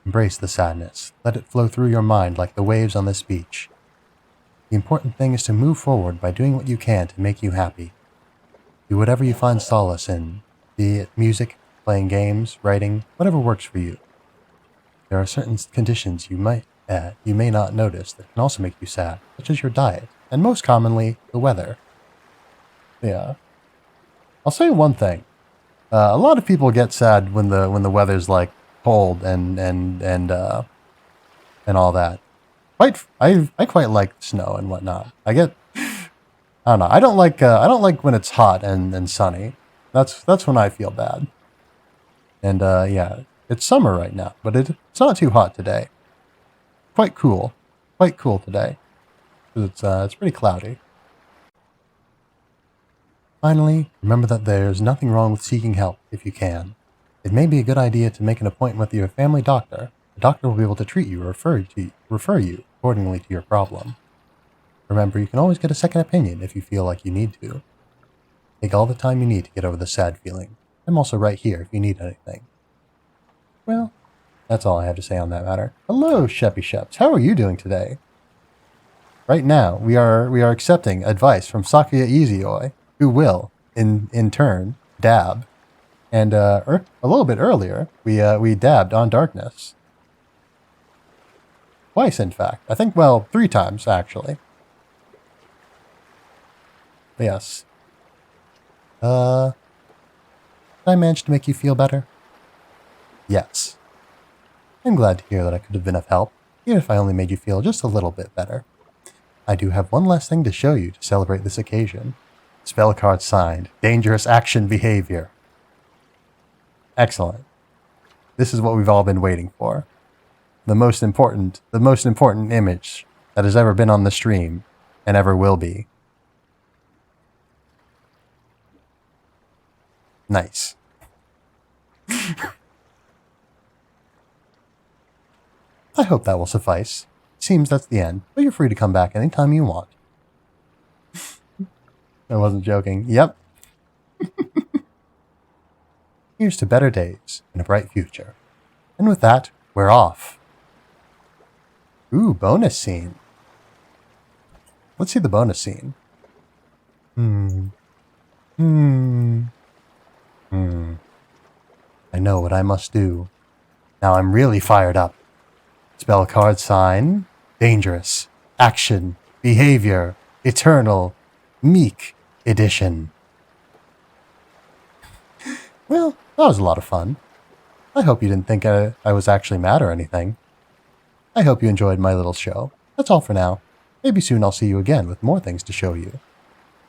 Embrace the sadness. Let it flow through your mind like the waves on this beach. The important thing is to move forward by doing what you can to make you happy. Do whatever you find solace in, be it music, playing games, writing, whatever works for you. There are certain conditions you may not notice that can also make you sad, such as your diet, and most commonly, the weather. Yeah. I'll say one thing. A lot of people get sad when the weather's like cold and all that. I quite like snow and whatnot. I don't know. I don't like when it's hot and sunny. That's when I feel bad. And yeah, it's summer right now, but it's not too hot today. Quite cool. Quite cool today. It's pretty cloudy. Finally, remember that there's nothing wrong with seeking help if you can. It may be a good idea to make an appointment with your family doctor. The doctor will be able to treat you or refer you accordingly to your problem. Remember, you can always get a second opinion if you feel like you need to. Take all the time you need to get over the sad feeling. I'm also right here if you need anything. Well, that's all I have to say on that matter. Hello, Sheppy Sheps. How are you doing today? Right now, we are accepting advice from Sakuya Izayoi, who will, in turn, dab. And a little bit earlier, we dabbed on darkness. Twice, in fact. I think, well, 3 times, actually. But yes. Did I manage to make you feel better? Yes. I'm glad to hear that I could have been of help, even if I only made you feel just a little bit better. I do have one last thing to show you to celebrate this occasion. Spell card signed. Dangerous action behavior. Excellent. This is what we've all been waiting for. The most important image that has ever been on the stream and ever will be. Nice. I hope that will suffice. Seems that's the end, but you're free to come back anytime you want. I wasn't joking. Yep. Here's to better days and a bright future. And with that, we're off. Ooh, bonus scene. Let's see the bonus scene. I know what I must do. Now I'm really fired up. Spell card sign. Dangerous. Action. Behavior. Eternal. Meek edition. Well, that was a lot of fun. I hope you didn't think I was actually mad or anything. I hope you enjoyed my little show. That's all for now. Maybe soon I'll see you again with more things to show you.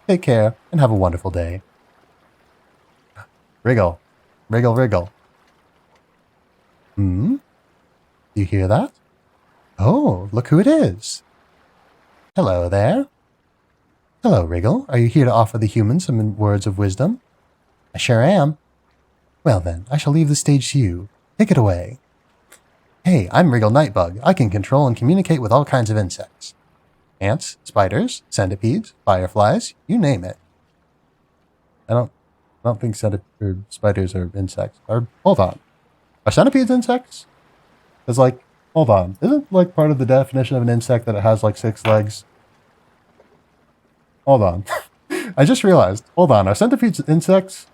Take care and have a wonderful day. Wriggle. Wriggle, wriggle. Do you hear that? Oh, look who it is. Hello there. Hello, Wriggle. Are you here to offer the humans some words of wisdom? I sure am. Well then, I shall leave the stage to you. Take it away. Hey, I'm Wriggle Nightbug. I can control and communicate with all kinds of insects. Ants, spiders, centipedes, fireflies, you name it. I don't think spiders are insects. Hold on. Are centipedes insects? It's like, hold on. Isn't like part of the definition of an insect that it has like 6 legs? Hold on. I just realized. Hold on. Are centipedes insects?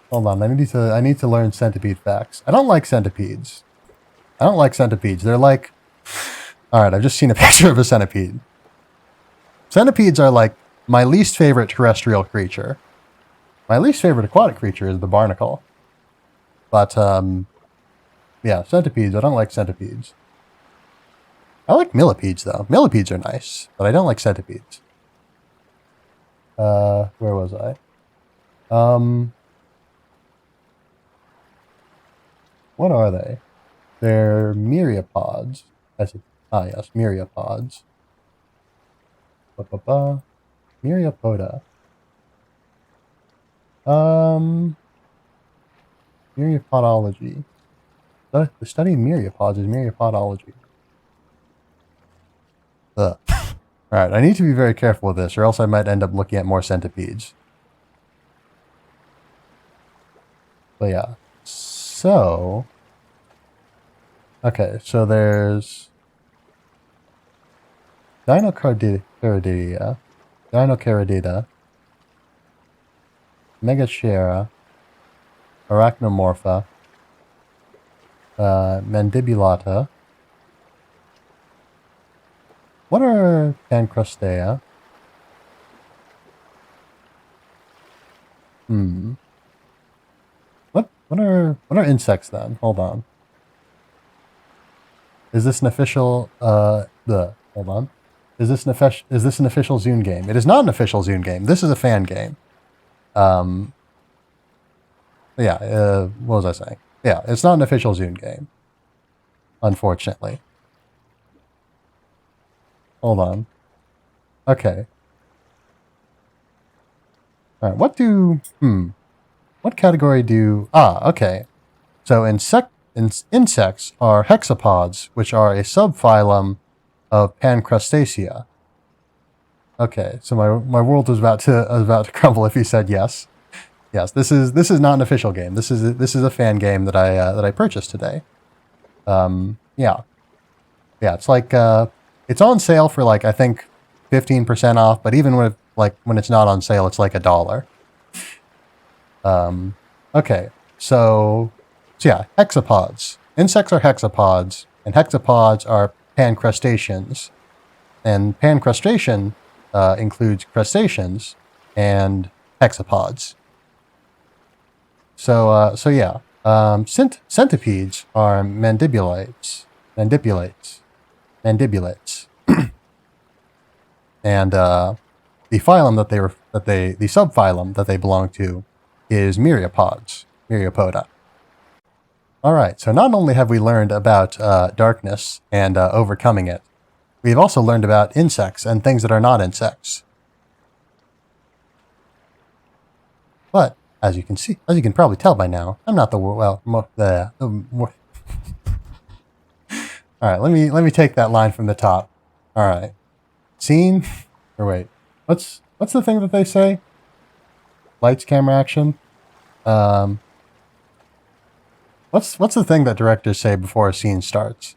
Hold on. I need to learn centipede facts. I don't like centipedes. I don't like centipedes. They're like... Alright, I've just seen a picture of a centipede. Centipedes are like my least favorite terrestrial creature. My least favorite aquatic creature is the barnacle. But, yeah, centipedes. I don't like centipedes. I like millipedes, though. Millipedes are nice, but I don't like centipedes. Where was I? What are they? They're myriapods. Yes, myriapods. Myriapoda. Myriapodology. The study of myriapods is myriapodology. Ugh. Alright, I need to be very careful with this, or else I might end up looking at more centipedes. But yeah. So... Okay, so there's... Dinocaridida, Megashera, Arachnomorpha, Mandibulata. What are Pancrustea? What are insects then? Hold on. Is this an official hold on. Is this an official Zune game? It is not an official Zune game. This is a fan game. Yeah, what was I saying? Yeah, it's not an official Zune game. Unfortunately. Hold on. Okay. Alright, what category do... okay. So insects are hexapods, which are a subphylum of Pancrustacea. Okay, so my world was about to crumble if you said yes. Yes, this is not an official game. This is a fan game that I purchased today. Yeah, it's like it's on sale for like I think 15% off, but even when it's not on sale, it's like $1. Okay, so yeah, hexapods. Insects are hexapods, and hexapods are pancrustaceans, and pancrustation includes crustaceans and hexapods. So yeah, centipedes are mandibulates, and the phylum the subphylum that they belong to is myriapoda. All right, so not only have we learned about darkness and overcoming it, we've also learned about insects and things that are not insects. But as you can probably tell by now, I'm not the all right, let me take that line from the top. All right, scene, or wait, what's the thing that they say? Lights, camera, action. What's the thing that directors say before a scene starts?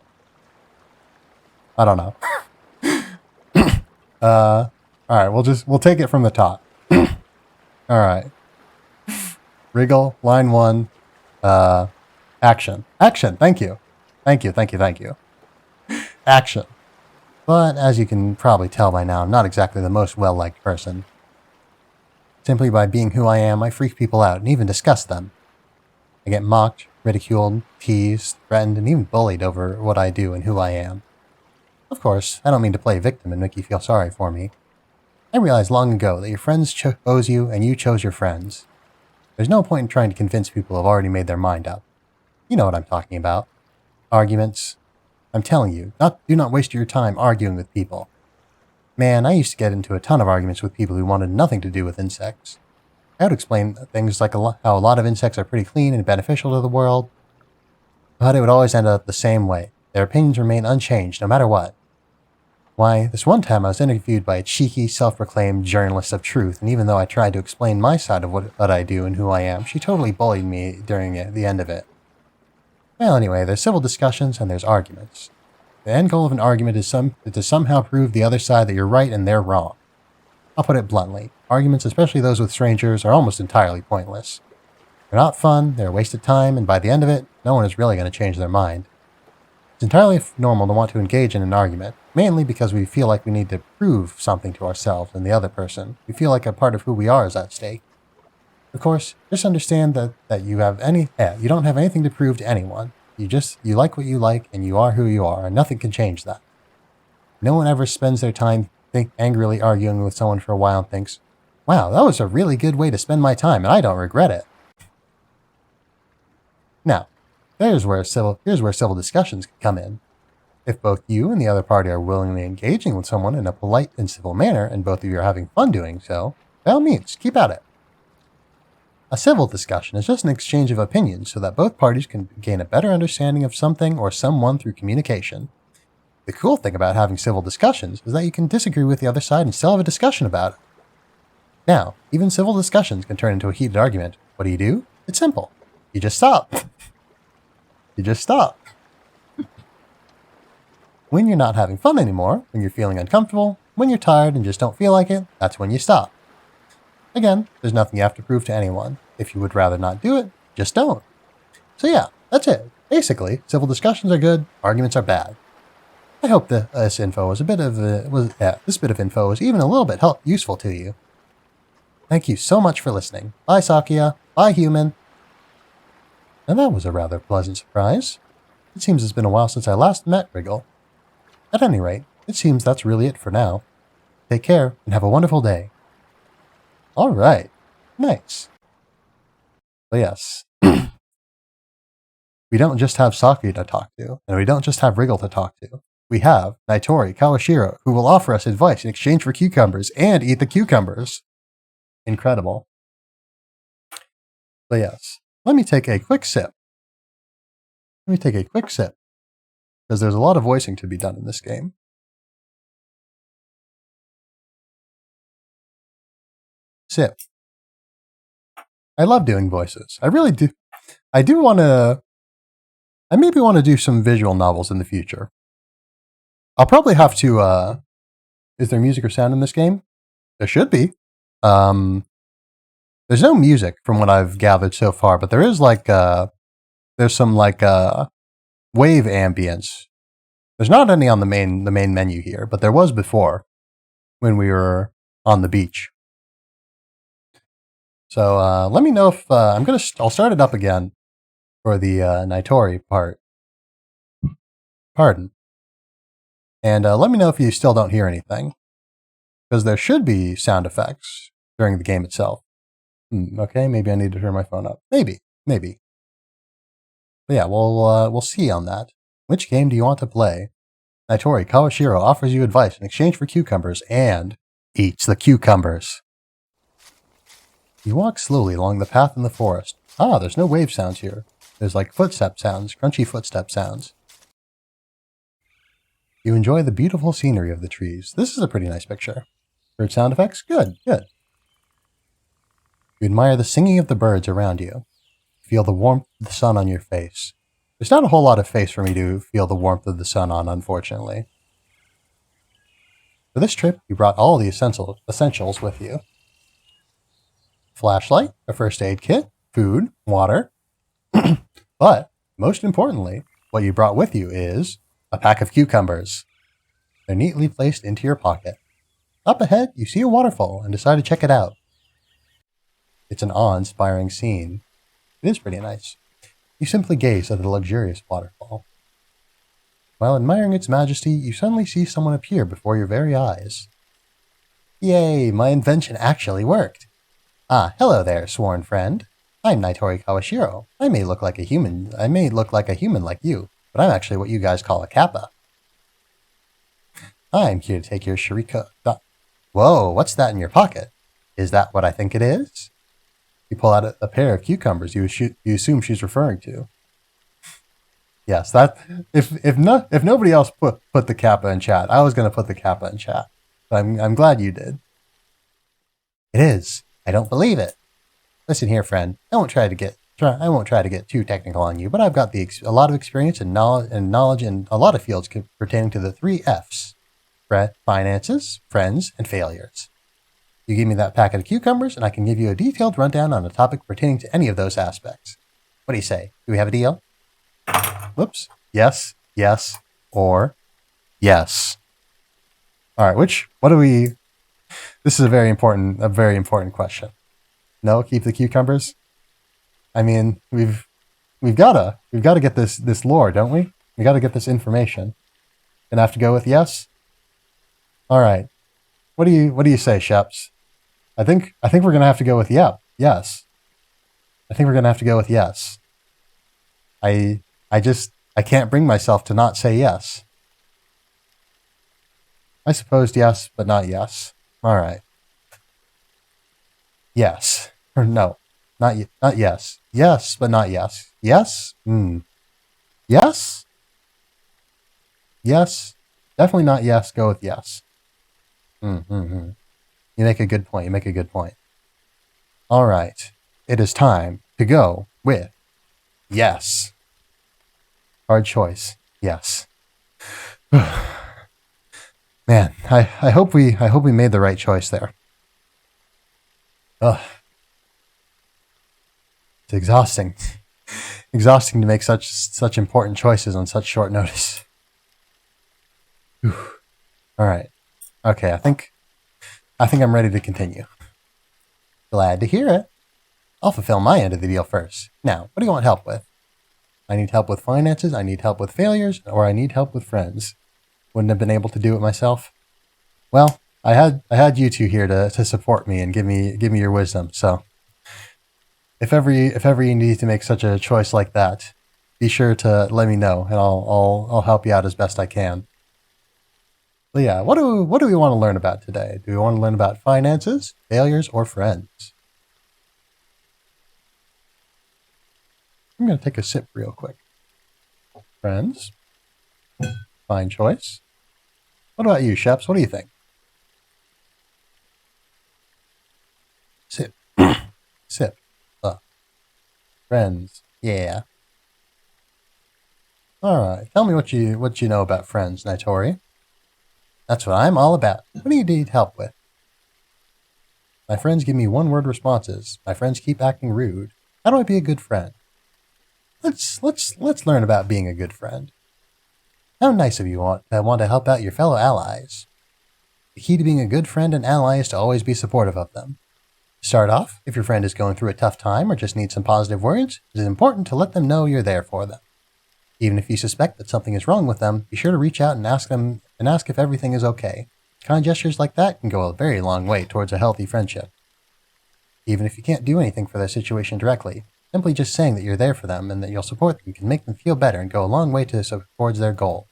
I don't know. All right, we'll take it from the top. All right. Wriggle, line 1, action. Action, thank you. Action. But as you can probably tell by now, I'm not exactly the most well-liked person. Simply by being who I am, I freak people out and even disgust them. I get mocked, ridiculed, teased, threatened, and even bullied over what I do and who I am. Of course, I don't mean to play victim and make you feel sorry for me. I realized long ago that your friends chose you and you chose your friends. There's no point in trying to convince people who have already made their mind up. You know what I'm talking about. Arguments. I'm telling you, do not waste your time arguing with people. Man, I used to get into a ton of arguments with people who wanted nothing to do with insects. I would explain things like how a lot of insects are pretty clean and beneficial to the world, but it would always end up the same way. Their opinions remain unchanged no matter what. Why, this one time I was interviewed by a cheeky, self-proclaimed journalist of truth, and even though I tried to explain my side of what I do and who I am, she totally bullied me during the end of it. Well, anyway, there's civil discussions and there's arguments. The end goal of an argument is to somehow prove the other side that you're right and they're wrong. I'll put it bluntly. Arguments, especially those with strangers, are almost entirely pointless. They're not fun, they're a waste of time, and by the end of it, no one is really going to change their mind. It's entirely normal to want to engage in an argument, mainly because we feel like we need to prove something to ourselves and the other person. We feel like a part of who we are is at stake. Of course, just understand that you don't have anything to prove to anyone. You like what you like, and you are who you are, and nothing can change that. No one ever spends their time angrily arguing with someone for a while and thinks, wow, that was a really good way to spend my time, and I don't regret it. Now, here's where civil discussions can come in. If both you and the other party are willingly engaging with someone in a polite and civil manner, and both of you are having fun doing so, by all means, keep at it. A civil discussion is just an exchange of opinions so that both parties can gain a better understanding of something or someone through communication. The cool thing about having civil discussions is that you can disagree with the other side and still have a discussion about it. Now, even civil discussions can turn into a heated argument. What do? It's simple. You just stop. When you're not having fun anymore, when you're feeling uncomfortable, when you're tired and just don't feel like it, that's when you stop. Again, there's nothing you have to prove to anyone. If you would rather not do it, just don't. So yeah, that's it. Basically, civil discussions are good, arguments are bad. I hope that this bit of info was even a little bit useful to you. Thank you so much for listening. Bye, Sakuya. Bye, human. And that was a rather pleasant surprise. It seems it's been a while since I last met Wriggle. At any rate, it seems that's really it for now. Take care and have a wonderful day. All right. Nice. But yes, we don't just have Sakuya to talk to, and we don't just have Wriggle to talk to. We have Naitori Kawashiro, who will offer us advice in exchange for cucumbers and eat the cucumbers. Incredible. But yes, let me take a quick sip. Because there's a lot of voicing to be done in this game. Sip. I love doing voices. I really do. I maybe want to do some visual novels in the future. I'll probably have to, is there music or sound in this game? There should be. There's no music from what I've gathered so far, but there is there's some wave ambience. There's not any on the main menu here, but there was before when we were on the beach. So let me know if I'll start it up again for the Naitori part. Pardon. And let me know if you still don't hear anything, because there should be sound effects during the game itself. Okay, maybe I need to turn my phone up. Maybe. But yeah, we'll see on that. Which game do you want to play? Naitori Kawashiro offers you advice in exchange for cucumbers and eats the cucumbers. You walk slowly along the path in the forest. There's no wave sounds here. There's footstep sounds, crunchy footstep sounds. You enjoy the beautiful scenery of the trees. This is a pretty nice picture. Bird sound effects? Good. You admire the singing of the birds around you. Feel the warmth of the sun on your face. There's not a whole lot of face for me to feel the warmth of the sun on, unfortunately. For this trip, you brought all the essentials with you. Flashlight, a first aid kit, food, water. But, most importantly, what you brought with you is a pack of cucumbers. They're neatly placed into your pocket. Up ahead, you see a waterfall and decide to check it out. It's an awe-inspiring scene. It is pretty nice. You simply gaze at the luxurious waterfall. While admiring its majesty, you suddenly see someone appear before your very eyes. Yay, my invention actually worked. Hello there, sworn friend. I'm Naitori Kawashiro. I may look like a human like you, but I'm actually what you guys call a kappa. I'm here to take your shurika. Whoa, what's that in your pocket? Is that what I think it is? You pull out a pair of cucumbers you assume she's referring to. Yes, that if nobody else put the kappa in chat, I was going to put the kappa in chat. But I'm glad you did. It is. I don't believe it. Listen here, friend. I won't try to get too technical on you, but I've got a lot of experience and knowledge in a lot of fields pertaining to the 3 F's: finances, friends, and failures. You give me that packet of cucumbers, and I can give you a detailed rundown on a topic pertaining to any of those aspects. What do you say? Do we have a deal? Whoops. Yes, or yes. All right. This is a very important question. No, keep the cucumbers. I mean, we've got to get this lore, don't we? We got to get this information. Gonna have to go with yes. All right. What do you say, Sheps? I think we're gonna have to go with yes. I think we're gonna have to go with yes. I can't bring myself to not say yes. I suppose yes, but not yes. All right. Yes. Or no. Not yes. Yes, but not yes. Yes? Yes? Yes? Definitely not yes. Go with yes. You make a good point. All right. It is time to go with yes. Hard choice. Yes. Man, I hope we made the right choice there. Ugh. It's exhausting. Exhausting to make such important choices on such short notice. Whew. All right. Okay, I think I'm ready to continue. Glad to hear it. I'll fulfill my end of the deal first. Now, what do you want help with? I need help with finances, I need help with failures, or I need help with friends. Wouldn't have been able to do it myself. Well, I had you two here to support me and give me your wisdom. So if ever you need to make such a choice like that, be sure to let me know, and I'll help you out as best I can. But yeah, what do we want to learn about today? Do we want to learn about finances, failures, or friends? I'm going to take a sip real quick. Friends? Fine choice. What about you, Sheps? What do you think? Sip. Sip. Friends. Yeah. Alright, tell me what you know about friends, Naitori. That's what I'm all about. What do you need help with? My friends give me one-word responses. My friends keep acting rude. How do I be a good friend? Let's learn about being a good friend. How nice of you want to help out your fellow allies. The key to being a good friend and ally is to always be supportive of them. To start off, if your friend is going through a tough time or just needs some positive words, it is important to let them know you're there for them. Even if you suspect that something is wrong with them, be sure to reach out and ask if everything is okay. Kind gestures like that can go a very long way towards a healthy friendship. Even if you can't do anything for their situation directly, simply just saying that you're there for them and that you'll support them can make them feel better and go a long way towards their goal.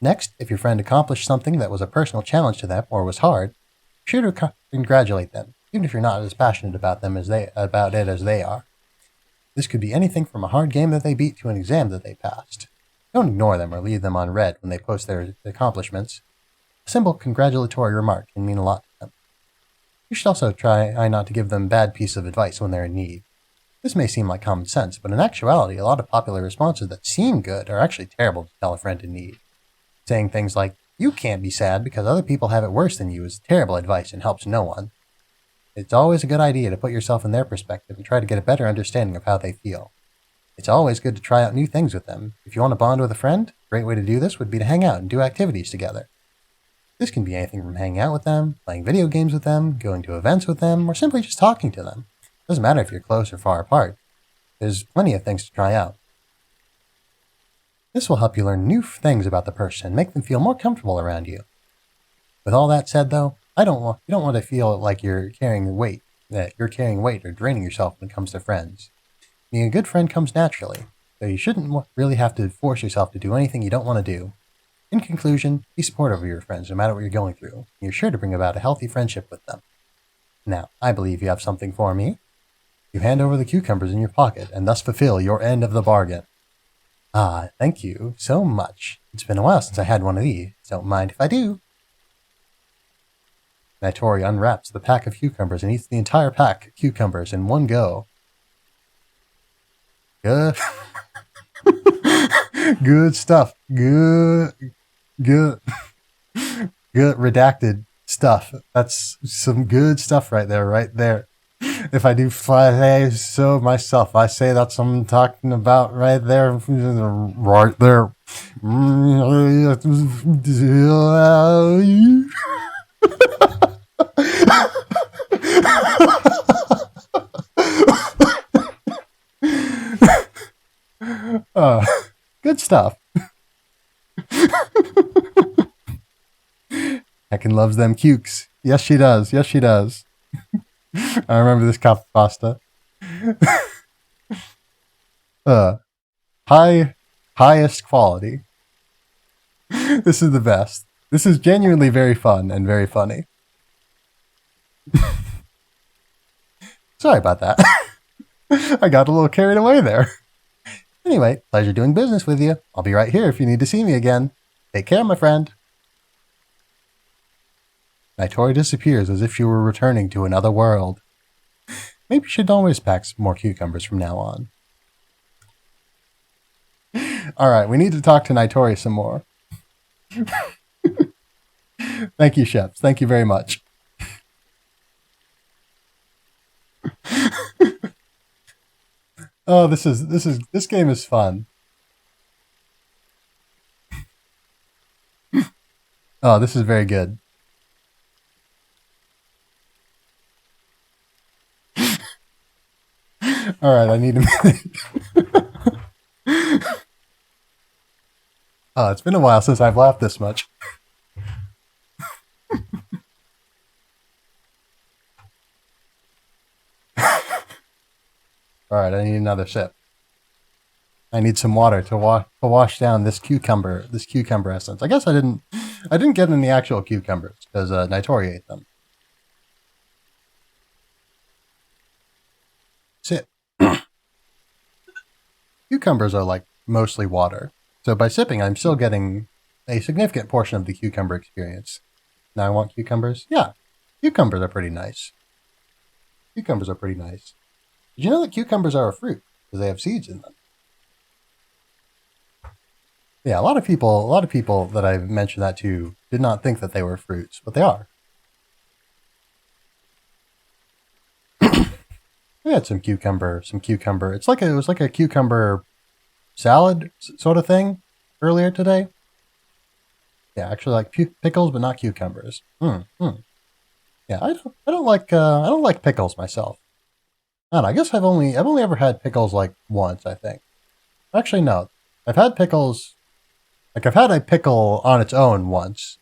Next, if your friend accomplished something that was a personal challenge to them or was hard, be sure to congratulate them, even if you're not as passionate about it as they are. This could be anything from a hard game that they beat to an exam that they passed. Don't ignore them or leave them on red when they post their accomplishments. A simple congratulatory remark can mean a lot to them. You should also try not to give them bad piece of advice when they're in need. This may seem like common sense, but in actuality, a lot of popular responses that seem good are actually terrible to tell a friend in need. Saying things like, "You can't be sad because other people have it worse than you" is terrible advice and helps no one. It's always a good idea to put yourself in their perspective and try to get a better understanding of how they feel. It's always good to try out new things with them. If you want to bond with a friend, a great way to do this would be to hang out and do activities together. This can be anything from hanging out with them, playing video games with them, going to events with them, or simply just talking to them. It doesn't matter if you're close or far apart. There's plenty of things to try out. This will help you learn new things about the person and make them feel more comfortable around you. With all that said, though, you don't want to feel like you're carrying weight or draining yourself when it comes to friends. Being a good friend comes naturally, so you shouldn't really have to force yourself to do anything you don't want to do. In conclusion, be supportive of your friends no matter what you're going through, and you're sure to bring about a healthy friendship with them. Now, I believe you have something for me. You hand over the cucumbers in your pocket, and thus fulfill your end of the bargain. Ah, thank you so much. It's been a while since I had one of these. Don't mind if I do. Naitori unwraps the pack of cucumbers and eats the entire pack of cucumbers in one go. Good. Good stuff. Good redacted stuff. That's some good stuff right there. If I do say so myself, I say that's what I'm talking about right there. Right there. Good stuff. Heckin' loves them cukes. Yes, she does. Yes, she does. I remember this cup of pasta. Highest quality. This is the best. This is genuinely very fun and very funny. Sorry about that. I got a little carried away there. Anyway, pleasure doing business with you. I'll be right here if you need to see me again. Take care, my friend. Naitori disappears as if she were returning to another world. Maybe you should always pack some more cucumbers from now on. Alright, we need to talk to Naitori some more. Thank you, Sheps. Thank you very much. Oh, this game is fun. Oh, this is very good. All right, I need a minute. Oh, it's been a while since I've laughed this much. All right, I need another sip. I need some water to wash down this cucumber essence. I guess I didn't get any actual cucumbers because Nitori ate them. Sip. Cucumbers are like mostly water, so by sipping, I'm still getting a significant portion of the cucumber experience. Now I want cucumbers. Yeah, cucumbers are pretty nice. Cucumbers are pretty nice. Did you know that cucumbers are a fruit because they have seeds in them? Yeah, a lot of people that I've mentioned that to did not think that they were fruits, but they are. We had some cucumber. It was like a cucumber salad sort of thing earlier today. Yeah, actually like pickles, but not cucumbers. Yeah, I don't like pickles myself. I don't know, I guess I've only ever had pickles like once, I think. Actually, no. I've had pickles. Like I've had a pickle on its own once,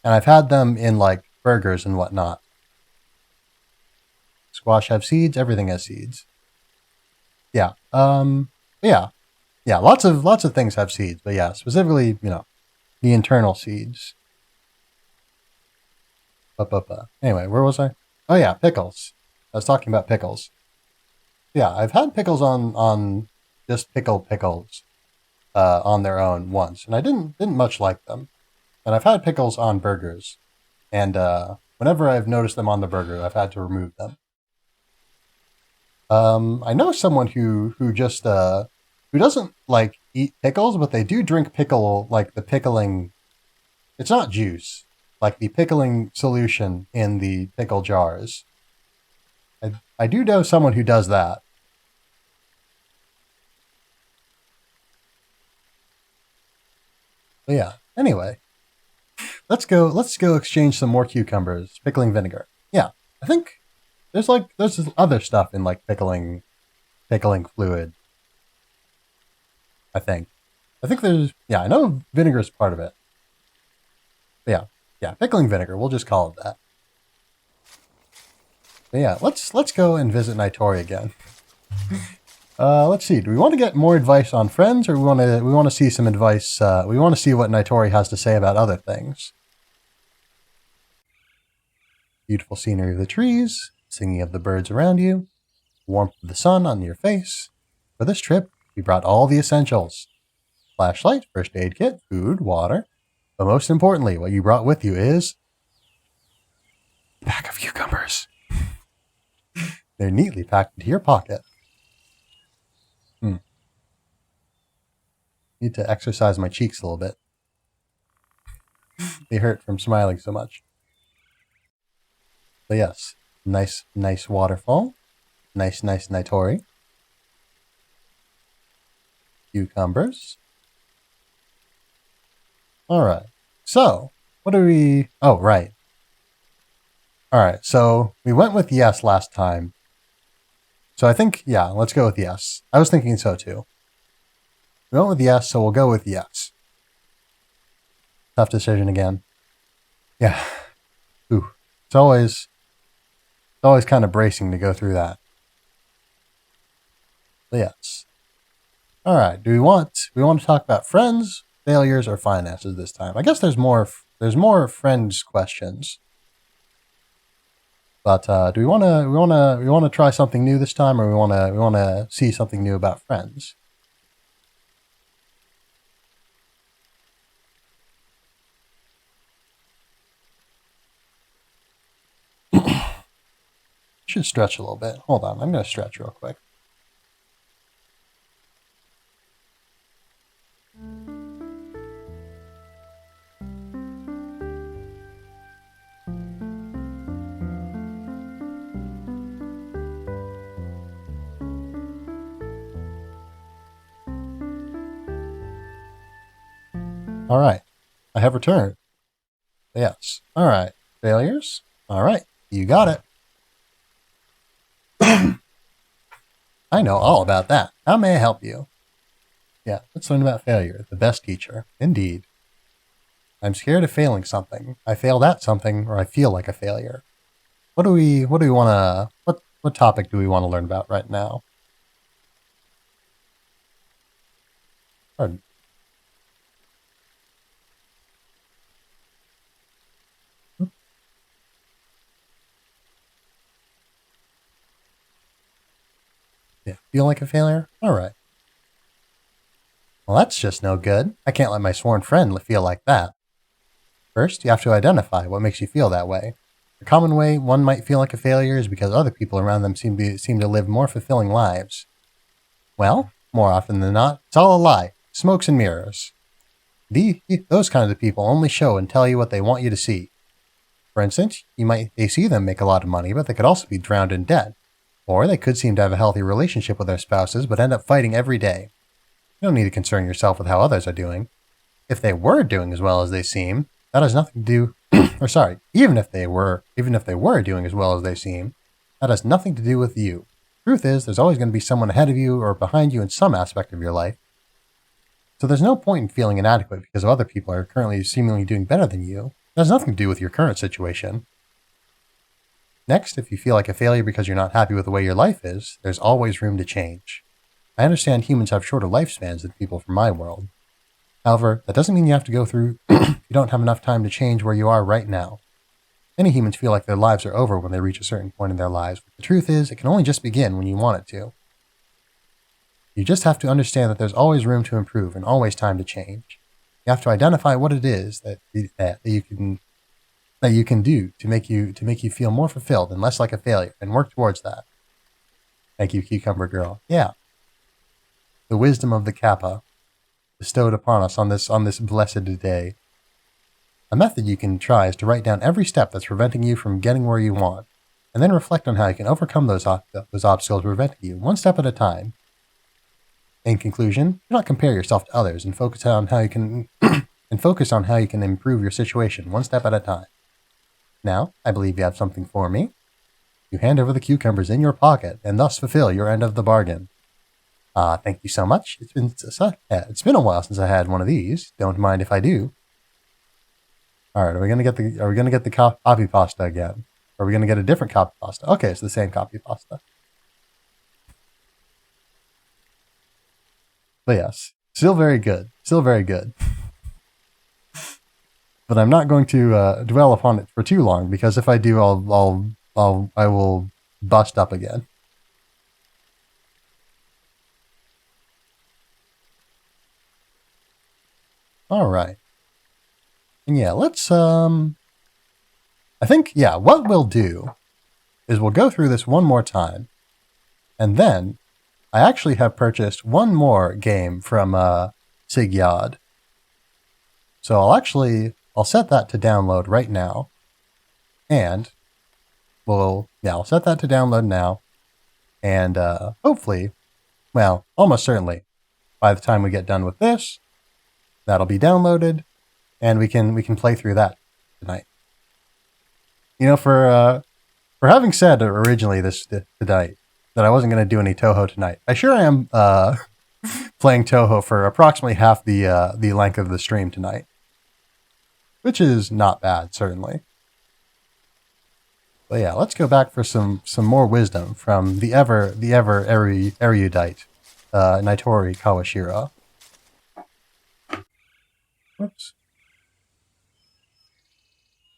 and I've had them in like burgers and whatnot. Squash have seeds. Everything has seeds. Yeah. Yeah. Yeah. Lots of things have seeds, but yeah, specifically, the internal seeds. Anyway, where was I? Oh yeah, pickles. I was talking about pickles. Yeah, I've had pickles on just pickles on their own once, and I didn't much like them. And I've had pickles on burgers, and whenever I've noticed them on the burger, I've had to remove them. I know someone who just who doesn't like eat pickles, but they do drink pickle, like the pickling. It's not juice, like the pickling solution in the pickle jars. I do know someone who does that. But yeah. Anyway, let's go exchange some more cucumbers. Pickling vinegar. Yeah, I think there's this other stuff in like pickling fluid. I think there's, yeah, I know vinegar is part of it. But yeah, pickling vinegar. We'll just call it that. But yeah, let's go and visit Nitori again. Let's see. Do we want to get more advice on friends, or we want to see some advice? We want to see what Nitori has to say about other things. Beautiful scenery of the trees, singing of the birds around you, warmth of the sun on your face. For this trip, we brought all the essentials: flashlight, first aid kit, food, water. But most importantly, what you brought with you is a pack of cucumbers. They're neatly packed into your pocket. Need to exercise my cheeks a little bit. They hurt from smiling so much. But yes, nice waterfall. Nice Nitori. Cucumbers. Alright. So, what do we... Oh, right. Alright, so we went with yes last time. So I think, yeah, let's go with yes. I was thinking so too. We went with yes, so we'll go with yes. Tough decision again. Yeah. Ooh. It's always kind of bracing to go through that. But yes. Alright, do we want to talk about friends, failures, or finances this time? I guess there's more friends questions. But do we want to try something new this time, or we want to see something new about friends? Should stretch a little bit. Hold on, I'm going to stretch real quick. All right, I have returned. Yes. All right, failures. All right, you got it. I know all about that. How may I help you? Yeah, let's learn about failure. The best teacher. Indeed. I'm scared of failing something. I failed at something, or I feel like a failure. What do we want to, what topic do we want to learn about right now? Pardon. Yeah, feel like a failure? Alright. Well, that's just no good. I can't let my sworn friend feel like that. First, you have to identify what makes you feel that way. A common way one might feel like a failure is because other people around them seem to live more fulfilling lives. Well, more often than not, it's all a lie. Smokes and mirrors. Those kinds of people only show and tell you what they want you to see. For instance, they see them make a lot of money, but they could also be drowned in debt. Or they could seem to have a healthy relationship with their spouses, but end up fighting every day. You don't need to concern yourself with how others are doing. If they were doing as well as they seem, that has nothing to do, even if they were doing as well as they seem, that has nothing to do with you. Truth is, there's always going to be someone ahead of you or behind you in some aspect of your life. So there's no point in feeling inadequate because other people are currently seemingly doing better than you. It has nothing to do with your current situation. Next, if you feel like a failure because you're not happy with the way your life is, there's always room to change. I understand humans have shorter lifespans than people from my world. However, that doesn't mean you have to go through you don't have enough time to change where you are right now. Many humans feel like their lives are over when they reach a certain point in their lives, but the truth is, it can only just begin when you want it to. You just have to understand that there's always room to improve and always time to change. You have to identify what it is that you can do to make you feel more fulfilled and less like a failure, and work towards that. Thank you, Cucumber Girl. Yeah. The wisdom of the Kappa bestowed upon us on this blessed day. A method you can try is to write down every step that's preventing you from getting where you want, and then reflect on how you can overcome those obstacles preventing you, one step at a time. In conclusion, do not compare yourself to others and focus on how you can improve your situation one step at a time. Now, I believe you have something for me. You hand over the cucumbers in your pocket and thus fulfill your end of the bargain. Thank you so much. It's been a while since I had one of these. Don't mind if I do. All right, are we gonna get the copy pasta again? Or are we gonna get a different copy pasta? Okay, it's the same copy pasta. But yes, still very good. Still very good. But I'm not going to dwell upon it for too long because if I do, I will bust up again. All right. And yeah, let's I think what we'll do is we'll go through this one more time, and then I actually have purchased one more game from Sigyad. So I'll set that to download right now. And I'll set that to download now. And hopefully, almost certainly, by the time we get done with this, that'll be downloaded, and we can play through that tonight. You know, for having said originally tonight that I wasn't going to do any Toho tonight, I sure am playing Toho for approximately half the length of the stream tonight, which is not bad, certainly. But yeah, let's go back for some more wisdom from the ever erudite Naitori Kawashira. Whoops.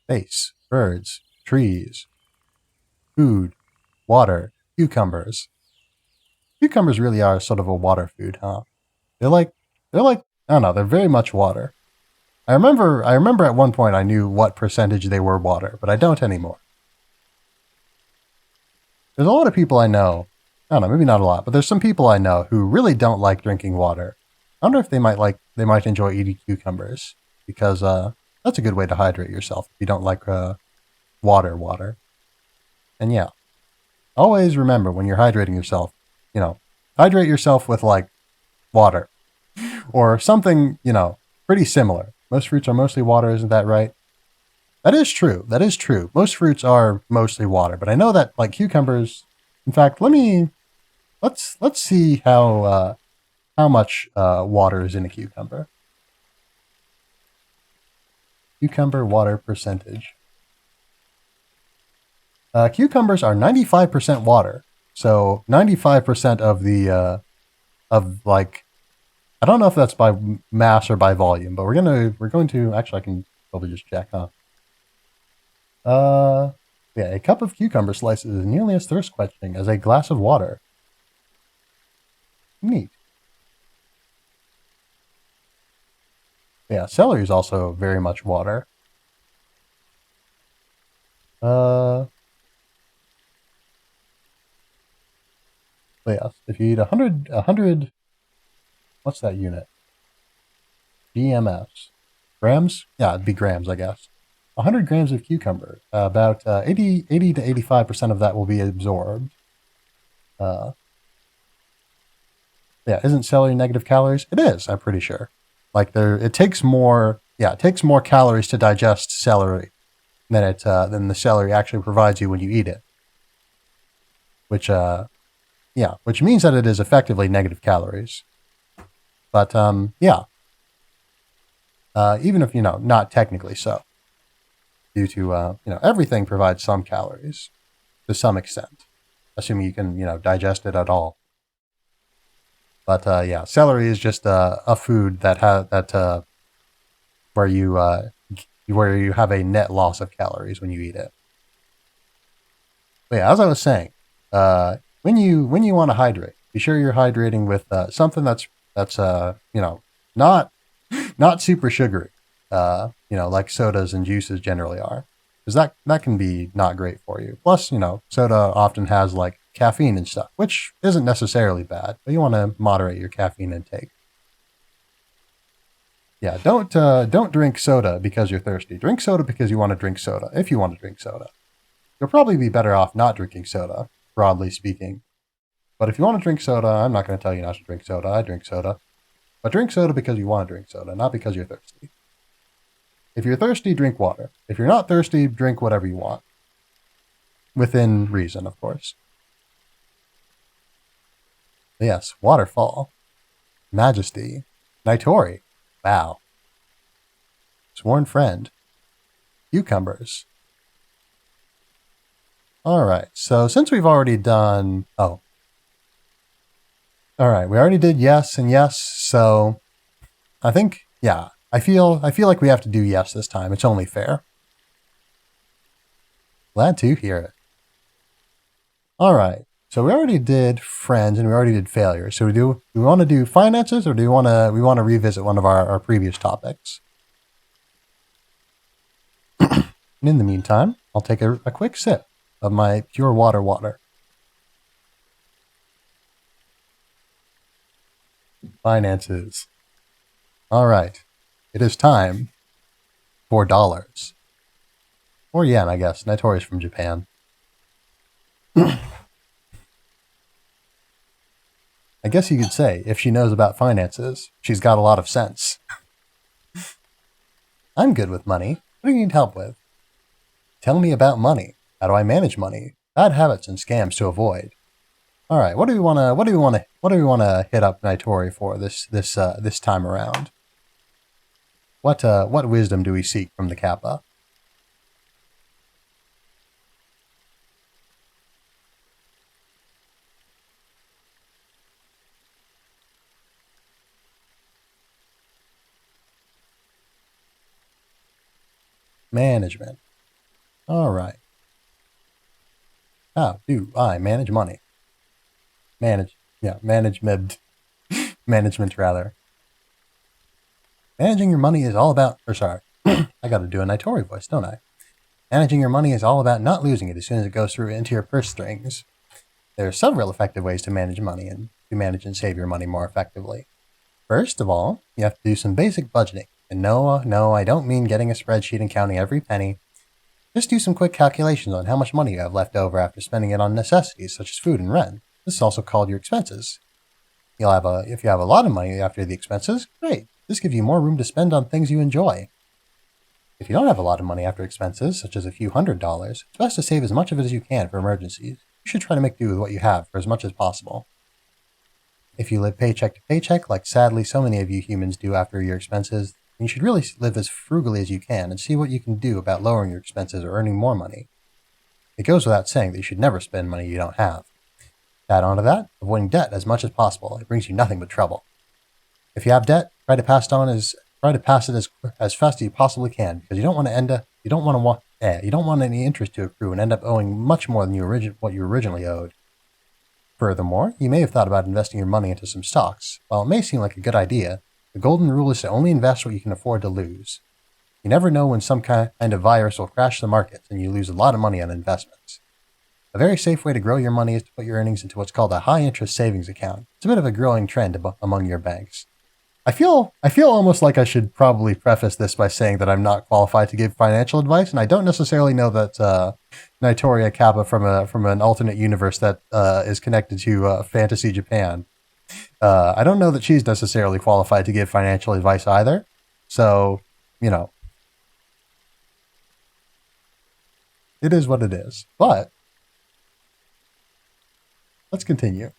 Space, birds, trees, food, water, cucumbers. Cucumbers really are sort of a water food, huh? They're like I don't know, they're very much water. I remember at one point I knew what percentage they were water, but I don't anymore. There's a lot of people I know, I don't know, maybe not a lot, but there's some people I know who really don't like drinking water. I wonder if they might enjoy eating cucumbers, because that's a good way to hydrate yourself if you don't like water. And yeah, always remember when you're hydrating yourself, hydrate yourself with like water or something, pretty similar. Most fruits are mostly water, isn't that right? That is true. Most fruits are mostly water, but I know that like cucumbers, in fact, let me let's see how much water is in a cucumber. Cucumber water percentage. Cucumbers are 95% water. So 95% of the like, I don't know if that's by mass or by volume, but we're going to actually, I can probably just check, huh? Yeah, a cup of cucumber slices is nearly as thirst quenching as a glass of water. Neat. Yeah, celery is also very much water. Yes, if you eat 100, what's that unit? GMS. Grams? Yeah, it'd be grams, I guess. 100 grams of cucumber. About 80 to 85% of that will be absorbed. Yeah, isn't celery negative calories? It is, I'm pretty sure. Like it takes more calories to digest celery than the celery actually provides you when you eat it. Which means that it is effectively negative calories. But even if not technically so, due to everything provides some calories to some extent, assuming you can digest it at all. But celery is just a food that where you have a net loss of calories when you eat it. But yeah, as I was saying, when you want to hydrate, be sure you're hydrating with something that's not super sugary, like sodas and juices generally are, because that can be not great for you. Plus, soda often has like caffeine and stuff, which isn't necessarily bad, but you want to moderate your caffeine intake. Yeah, don't drink soda because you're thirsty. Drink soda because you want to drink soda. If you want to drink soda, you'll probably be better off not drinking soda, broadly speaking. But if you want to drink soda, I'm not going to tell you not to drink soda. I drink soda. But drink soda because you want to drink soda, not because you're thirsty. If you're thirsty, drink water. If you're not thirsty, drink whatever you want. Within reason, of course. Yes, waterfall. Majesty. Nitori. Wow. Sworn friend. Cucumbers. Alright, so since we've already done... Oh. Alright, we already did yes and yes, so I think, yeah, I feel like we have to do yes this time. It's only fair. Glad to hear it. Alright, so we already did friends and we already did failures. So do we want to do finances, or do we want to revisit one of our previous topics? And in the meantime, I'll take a quick sip of my pure water. Finances. All right. It is time for dollars. Or yen, I guess. Nitori's from Japan. I guess you could say, if she knows about finances, she's got a lot of sense. I'm good with money. What do you need help with? Tell me about money. How do I manage money? Bad habits and scams to avoid. All right, what do we want to hit up Nitori for this time around? What wisdom do we seek from the Kappa? Management. All right. How do I manage money? Management rather. Managing your money is all about, I gotta do a Nitori voice, don't I? Managing your money is all about not losing it as soon as it goes through into your purse strings. There are several effective ways to manage money and to manage and save your money more effectively. First of all, you have to do some basic budgeting. And no, I don't mean getting a spreadsheet and counting every penny. Just do some quick calculations on how much money you have left over after spending it on necessities such as food and rent. This is also called your expenses. If you have a lot of money after the expenses, great. This gives you more room to spend on things you enjoy. If you don't have a lot of money after expenses, such as a few $100s, it's best to save as much of it as you can for emergencies. You should try to make do with what you have for as much as possible. If you live paycheck to paycheck, like sadly so many of you humans do after your expenses, you should really live as frugally as you can and see what you can do about lowering your expenses or earning more money. It goes without saying that you should never spend money you don't have. Add on to that, avoiding debt as much as possible. It brings you nothing but trouble. If you have debt, try to pass it as fast as you possibly can, because you don't want any interest to accrue and end up owing much more than what you originally owed. Furthermore, you may have thought about investing your money into some stocks. While it may seem like a good idea, the golden rule is to only invest what you can afford to lose. You never know when some kind of virus will crash the markets and you lose a lot of money on investments. A very safe way to grow your money is to put your earnings into what's called a high-interest savings account. It's a bit of a growing trend among your banks. I feel almost like I should probably preface this by saying that I'm not qualified to give financial advice, and I don't necessarily know that Naitoria Kappa from an alternate universe that is connected to Fantasy Japan. I don't know that she's necessarily qualified to give financial advice either. So, it is what it is. But let's continue.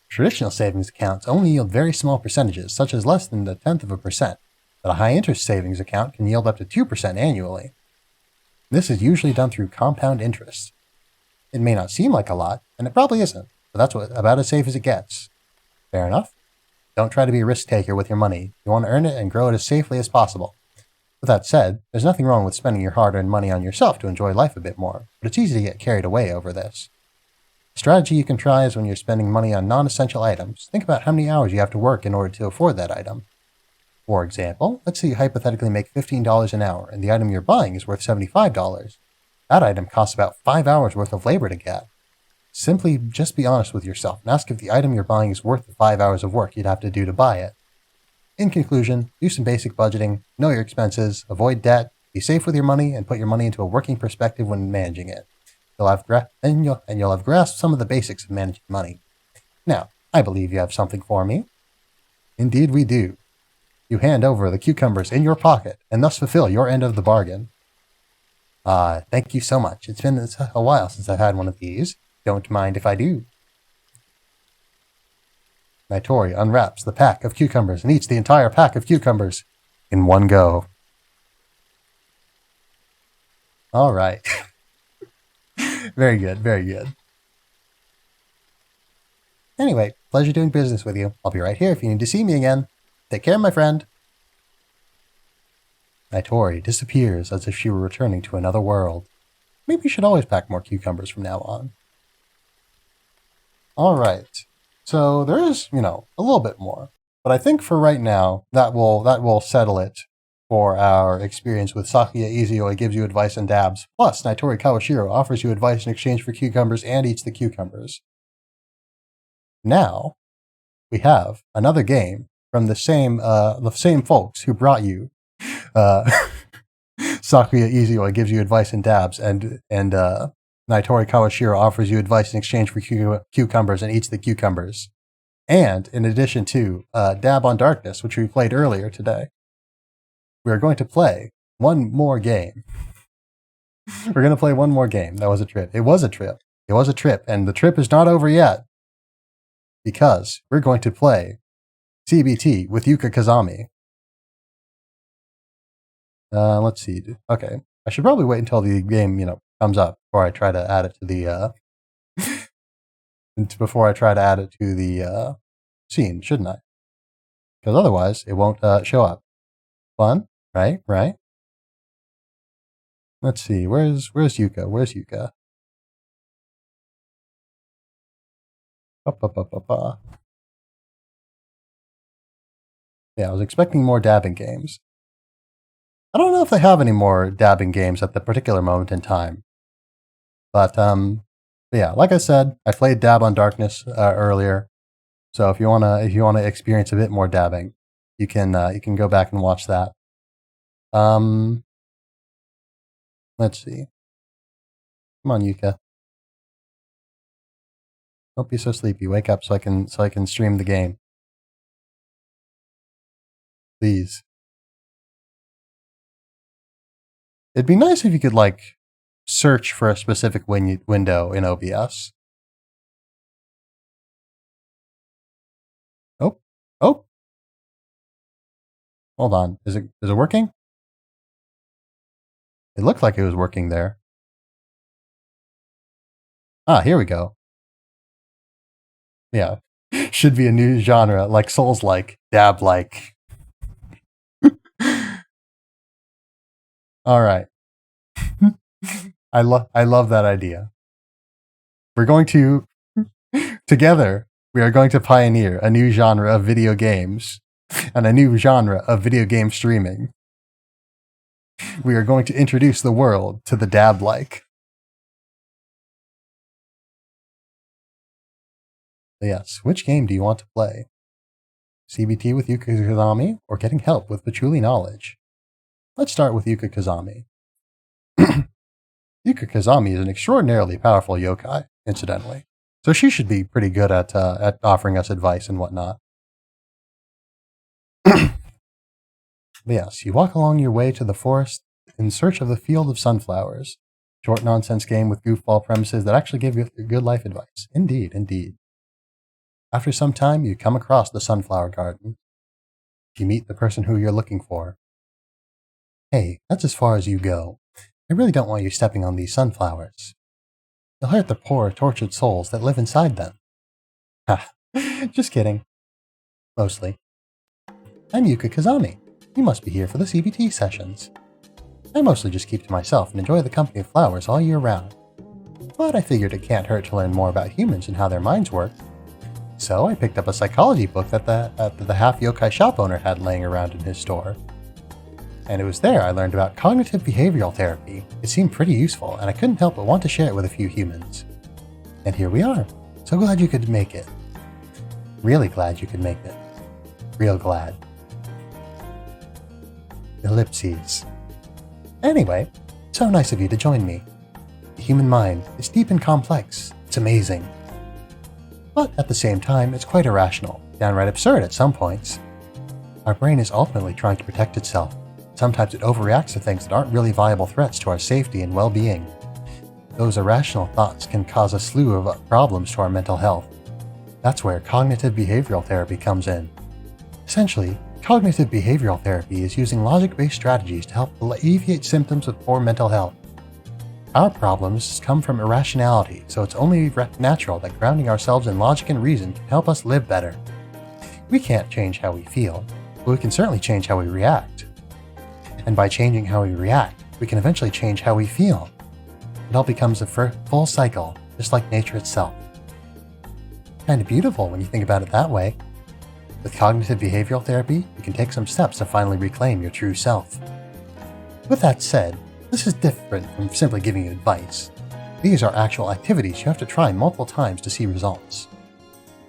Traditional savings accounts only yield very small percentages, such as less than 0.1%, but a high-interest savings account can yield up to 2% annually. This is usually done through compound interest. It may not seem like a lot, and it probably isn't, but that's about as safe as it gets. Fair enough? Don't try to be a risk-taker with your money. You want to earn it and grow it as safely as possible. With that said, there's nothing wrong with spending your hard-earned money on yourself to enjoy life a bit more, but it's easy to get carried away over this. A strategy you can try is when you're spending money on non-essential items, think about how many hours you have to work in order to afford that item. For example, let's say you hypothetically make $15 an hour and the item you're buying is worth $75. That item costs about 5 hours worth of labor to get. Simply just be honest with yourself and ask if the item you're buying is worth the 5 hours of work you'd have to do to buy it. In conclusion, do some basic budgeting, know your expenses, avoid debt, be safe with your money, and put your money into a working perspective when managing it. You'll have grasped some of the basics of managing money. Now, I believe you have something for me. Indeed we do. You hand over the cucumbers in your pocket, and thus fulfill your end of the bargain. Thank you so much. It's been a while since I've had one of these. Don't mind if I do. Naitoria unwraps the pack of cucumbers and eats the entire pack of cucumbers in one go. All right. Very good, very good. Anyway, pleasure doing business with you. I'll be right here if you need to see me again. Take care, my friend. Naitoria disappears as if she were returning to another world. Maybe we should always pack more cucumbers from now on. Alright, so there is, a little bit more. But I think for right now, that will settle it for our experience with Sakuya Izayoi gives you advice and dabs, plus Naitoria Kawashiro offers you advice in exchange for cucumbers and eats the cucumbers. Now, we have another game from the same folks who brought you Sakuya Izayoi gives you advice and dabs, and Naitoria Kawashiro offers you advice in exchange for cucumbers and eats the cucumbers. And in addition to Dab on Darkness, which we played earlier today, we are going to play one more game. We're going to play one more game. That was a trip. It was a trip. It was a trip, and the trip is not over yet, because we're going to play CBT with Yuuka Kazami. Let's see. Okay, I should probably wait until the game, comes up before I try to add it to the scene, shouldn't I? Because otherwise, it won't show up. Fun, right? Right. Let's see. Where's Yuuka? Where's Yuuka? Yeah, I was expecting more dabbing games. I don't know if they have any more dabbing games at the particular moment in time. But yeah, like I said, I played Dab on Darkness earlier. So if you wanna experience a bit more dabbing, you can go back and watch that. Let's see. Come on, Yuuka. Don't be so sleepy. Wake up so I can stream the game. Please. It'd be nice if you could search for a specific window in OBS. Oh, hold on. Is it working? It looked like it was working there. Ah, here we go. Yeah. Should be a new genre, like Souls-like, dab-like. All right. I love that idea. We're going to together. We are going to pioneer a new genre of video games and a new genre of video game streaming. We are going to introduce the world to the dab-like. Yes, which game do you want to play? CBT with Yuuka Kazami or getting help with patchouli knowledge? Let's start with Yuuka Kazami. Yuuka Kazami is an extraordinarily powerful yokai, incidentally, so she should be pretty good at offering us advice and whatnot. Yes, you walk along your way to the forest in search of the field of sunflowers. Short nonsense game with goofball premises that actually give you good life advice. Indeed, indeed. After some time, you come across the sunflower garden. You meet the person who you're looking for. Hey, that's as far as you go. I really don't want you stepping on these sunflowers. You'll hurt the poor, tortured souls that live inside them. Ha, just kidding. Mostly. I'm Yuuka Kazami. You must be here for the CBT sessions. I mostly just keep to myself and enjoy the company of flowers all year round. But I figured it can't hurt to learn more about humans and how their minds work. So I picked up a psychology book that the half yokai shop owner had laying around in his store. And it was there I learned about cognitive behavioral therapy. It seemed pretty useful, and I couldn't help but want to share it with a few humans. And here we are. So glad you could make it. Really glad you could make it. Real glad. Ellipses. Anyway, so nice of you to join me. The human mind is deep and complex. It's amazing. But at the same time, it's quite irrational, downright absurd at some points. Our brain is ultimately trying to protect itself. Sometimes it overreacts to things that aren't really viable threats to our safety and well-being. Those irrational thoughts can cause a slew of problems to our mental health. That's where cognitive behavioral therapy comes in. Essentially, cognitive behavioral therapy is using logic-based strategies to help alleviate symptoms of poor mental health. Our problems come from irrationality, so it's only natural that grounding ourselves in logic and reason can help us live better. We can't change how we feel, but we can certainly change how we react. And by changing how we react, we can eventually change how we feel. It all becomes a full cycle, just like nature itself. Kind of beautiful when you think about it that way. With cognitive behavioral therapy, you can take some steps to finally reclaim your true self. With that said, this is different from simply giving you advice. These are actual activities you have to try multiple times to see results.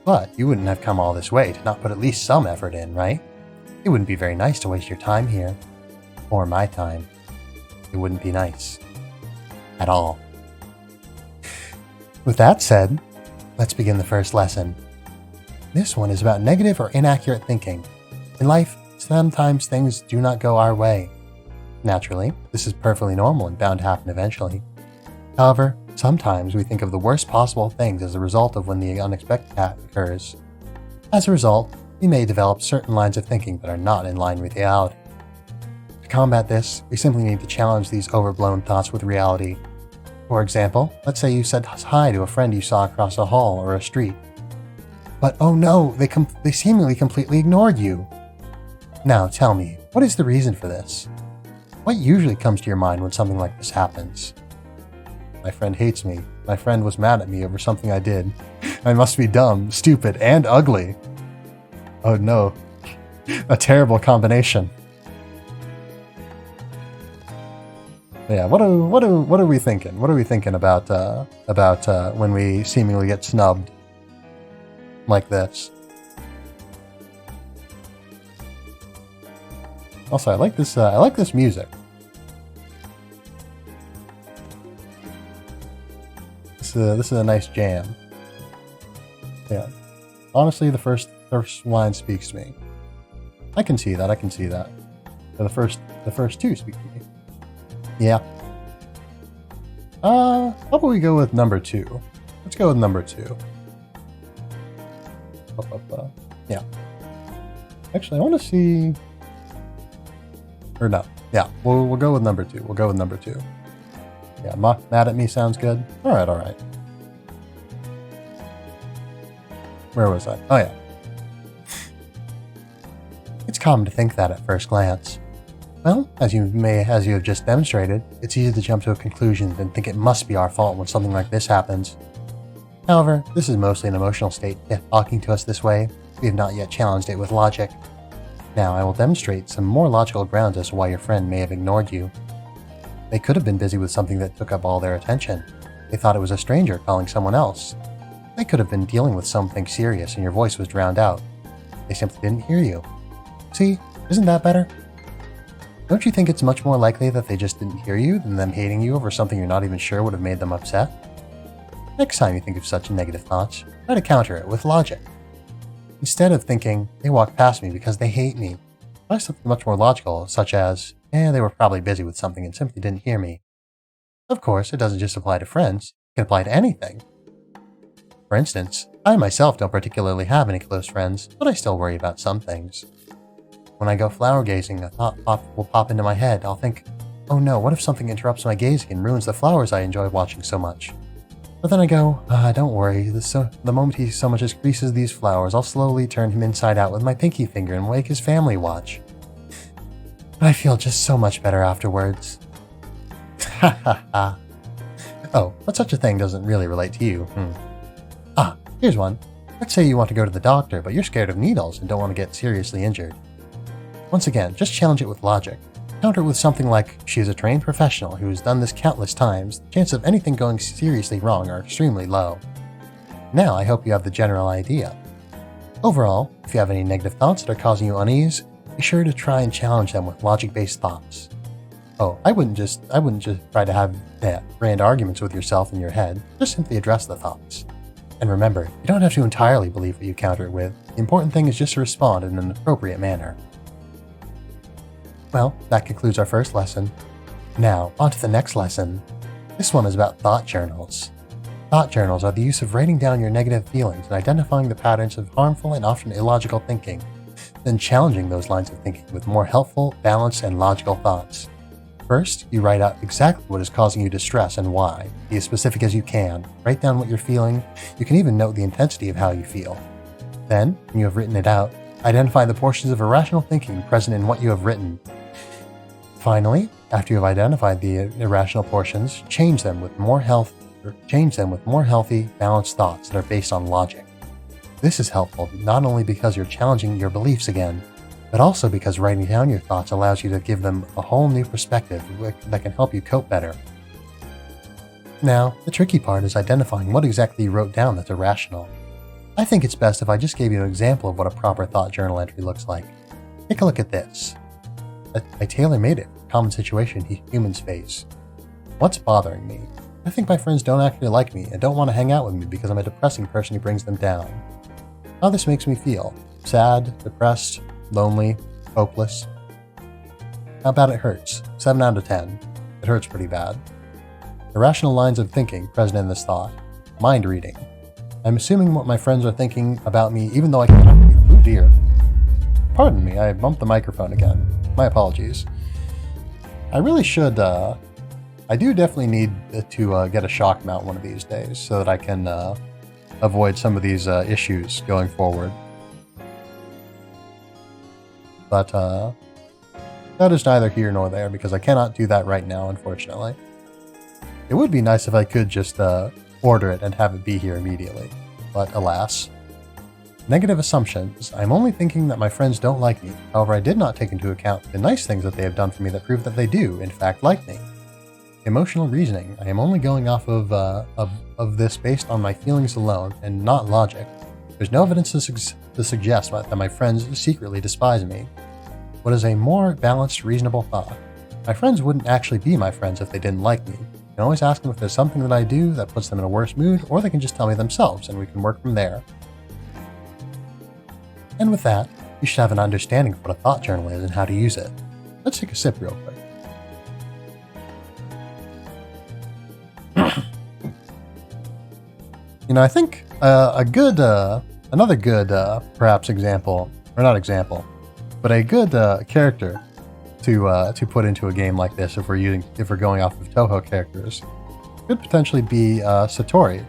But you wouldn't have come all this way to not put at least some effort in, right? It wouldn't be very nice to waste your time here. Or my time. It wouldn't be nice. At all. With that said, let's begin the first lesson. This one is about negative or inaccurate thinking. In life, sometimes things do not go our way. Naturally, this is perfectly normal and bound to happen eventually. However, sometimes we think of the worst possible things as a result of when the unexpected occurs. As a result, we may develop certain lines of thinking that are not in line with reality. To combat this, we simply need to challenge these overblown thoughts with reality. For example, let's say you said hi to a friend you saw across a hall or a street. But oh no, they seemingly completely ignored you. Now tell me, what is the reason for this? What usually comes to your mind when something like this happens? My friend hates me. My friend was mad at me over something I did. I must be dumb, stupid, and ugly. Oh no, a terrible combination. Yeah, what are we thinking? What are we thinking about when we seemingly get snubbed like this? Also, I like this music. This is a nice jam. Yeah, honestly, the first line speaks to me. I can see that. The first two speak to me. Yeah. How about we go with number 2? Let's go with number 2. Yeah. Actually, I want to see... Or no. Yeah, we'll go with number 2. We'll go with number 2. Yeah, mad at me sounds good. Alright, alright. Where was I? Oh yeah. It's common to think that at first glance. Well, as you have just demonstrated, it's easy to jump to a conclusion and think it must be our fault when something like this happens. However, this is mostly an emotional state talking to us this way. We have not yet challenged it with logic. Now I will demonstrate some more logical grounds as to why your friend may have ignored you. They could have been busy with something that took up all their attention. They thought it was a stranger calling someone else. They could have been dealing with something serious and your voice was drowned out. They simply didn't hear you. See, isn't that better? Don't you think it's much more likely that they just didn't hear you than them hating you over something you're not even sure would have made them upset? Next time you think of such negative thoughts, try to counter it with logic. Instead of thinking, they walked past me because they hate me, try something much more logical, such as, they were probably busy with something and simply didn't hear me. Of course, it doesn't just apply to friends, it can apply to anything. For instance, I myself don't particularly have any close friends, but I still worry about some things. When I go flower gazing, a thought will pop into my head. I'll think, oh no, what if something interrupts my gazing and ruins the flowers I enjoy watching so much? But then I go, don't worry, the moment he so much as creases these flowers, I'll slowly turn him inside out with my pinky finger and make his family watch. But I feel just so much better afterwards. Ha ha ha. Oh, but such a thing doesn't really relate to you. Here's one. Let's say you want to go to the doctor, but you're scared of needles and don't want to get seriously injured. Once again, just challenge it with logic. Counter it with something like, she is a trained professional who has done this countless times. The chances of anything going seriously wrong are extremely low. Now I hope you have the general idea. Overall, if you have any negative thoughts that are causing you unease, be sure to try and challenge them with logic-based thoughts. Oh, I wouldn't just try to have grand arguments with yourself in your head, just simply address the thoughts. And remember, you don't have to entirely believe what you counter it with. The important thing is just to respond in an appropriate manner. Well, that concludes our first lesson. Now, on to the next lesson. This one is about thought journals. Thought journals are the use of writing down your negative feelings and identifying the patterns of harmful and often illogical thinking, then challenging those lines of thinking with more helpful, balanced, and logical thoughts. First, you write out exactly what is causing you distress and why. Be as specific as you can. Write down what you're feeling. You can even note the intensity of how you feel. Then, when you have written it out, identify the portions of irrational thinking present in what you have written. Finally, after you have identified the irrational portions, change them with more healthy, balanced thoughts that are based on logic. This is helpful not only because you're challenging your beliefs again, but also because writing down your thoughts allows you to give them a whole new perspective that can help you cope better. Now, the tricky part is identifying what exactly you wrote down that's irrational. I think it's best if I just gave you an example of what a proper thought journal entry looks like. Take a look at this. I tailor-made it for a common situation humans face. What's bothering me? I think my friends don't actually like me and don't want to hang out with me because I'm a depressing person who brings them down. How this makes me feel. Sad, depressed, lonely, hopeless. How bad it hurts? 7 out of 10. It hurts pretty bad. Irrational lines of thinking present in this thought. Mind reading. I'm assuming what my friends are thinking about me even though I cannot read. Oh dear. Pardon me, I bumped the microphone again. My apologies. I really should, I do definitely need to get a shock mount one of these days so that I can avoid some of these issues going forward. But that is neither here nor there because I cannot do that right now, unfortunately. It would be nice if I could just order it and have it be here immediately, but alas. Negative assumptions. I'm only thinking that my friends don't like me. However, I did not take into account the nice things that they have done for me that prove that they do, in fact, like me. Emotional reasoning. I am only going off of this based on my feelings alone and not logic. There's no evidence to suggest that my friends secretly despise me. What is a more balanced, reasonable thought? My friends wouldn't actually be my friends if they didn't like me. I can always ask them if there's something that I do that puts them in a worse mood, or they can just tell me themselves and we can work from there. And with that, you should have an understanding of what a thought journal is and how to use it. Let's take a sip real quick. I think another good, perhaps example, or not example, But a good character to put into a game like this, if we're going off of Toho characters, could potentially be Satori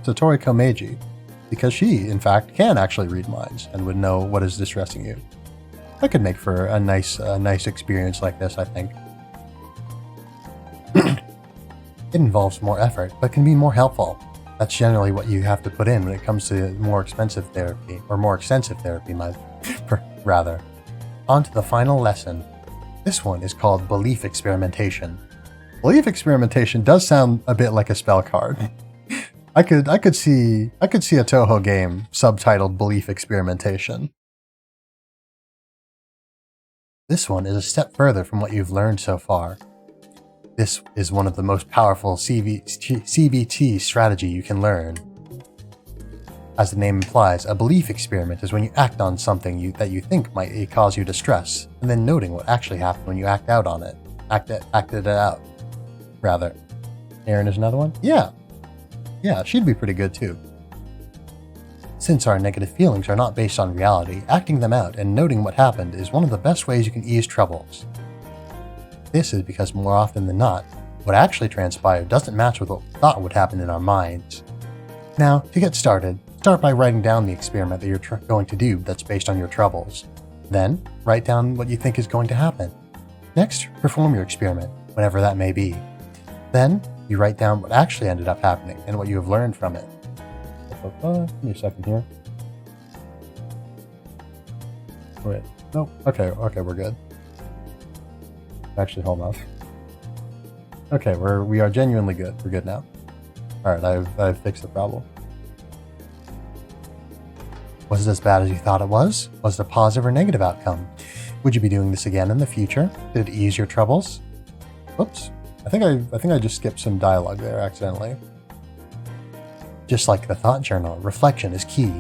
Komeiji, because she, in fact, can actually read minds and would know what is distressing you. That could make for a nice experience like this, I think. It involves more effort, but can be more helpful. That's generally what you have to put in when it comes to more expensive therapy, or more extensive therapy, rather. On to the final lesson. This one is called Belief Experimentation. Belief Experimentation does sound a bit like a spell card. I could see a Toho game subtitled Belief Experimentation. This one is a step further from what you've learned so far. This is one of the most powerful CBT strategy you can learn. As the name implies, a belief experiment is when you act on something that you think might cause you distress, and then noting what actually happened when you acted it out. Rather. Aaron is another one? Yeah, she'd be pretty good too. Since our negative feelings are not based on reality, acting them out and noting what happened is one of the best ways you can ease troubles. This is because more often than not, what actually transpired doesn't match with what we thought would happen in our minds. Now, to get started, start by writing down the experiment that you're going to do that's based on your troubles. Then, write down what you think is going to happen. Next, perform your experiment, whatever that may be. Then, you write down what actually ended up happening and what you have learned from it. Give me a second here. Wait, no, okay, we're good. Actually, hold on. Okay, we are genuinely good. We're good now. Alright, I've fixed the problem. Was it as bad as you thought it was? Was it a positive or negative outcome? Would you be doing this again in the future? Did it ease your troubles? Whoops. I think I just skipped some dialogue there accidentally. Just like the thought journal, reflection is key.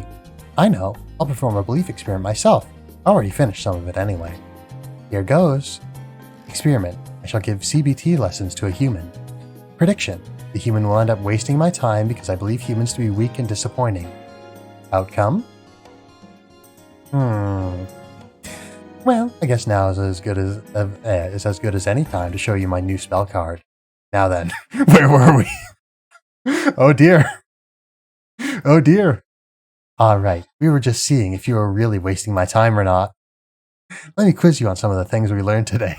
I know. I'll perform a belief experiment myself. I already finished some of it anyway. Here goes. Experiment. I shall give CBT lessons to a human. Prediction. The human will end up wasting my time because I believe humans to be weak and disappointing. Outcome? Well, I guess now is as good as any time to show you my new spell card. Now then, where were we? Oh dear. Oh dear. Alright, we were just seeing if you were really wasting my time or not. Let me quiz you on some of the things we learned today.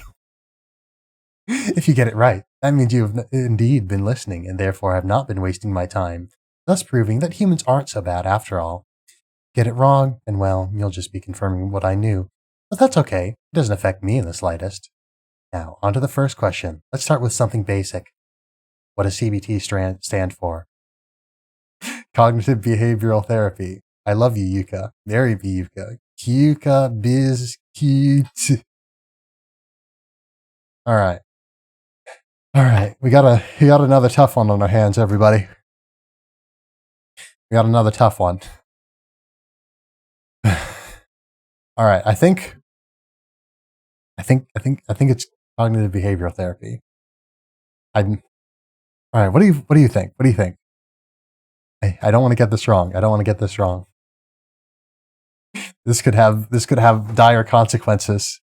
If you get it right, that means you have indeed been listening and therefore have not been wasting my time, thus proving that humans aren't so bad after all. Get it wrong, and well, you'll just be confirming what I knew. But that's okay, it doesn't affect me in the slightest. Now, on to the first question. Let's start with something basic. What does CBT stand for? Cognitive Behavioral Therapy. I love you, Yuuka. Marry me, Yuuka. Yuuka biz cute. Alright. We got another tough one on our hands, everybody. We got another tough one. Alright, I think it's cognitive behavioral therapy. Alright, what do you think? What do you think? I don't want to get this wrong. This could have dire consequences.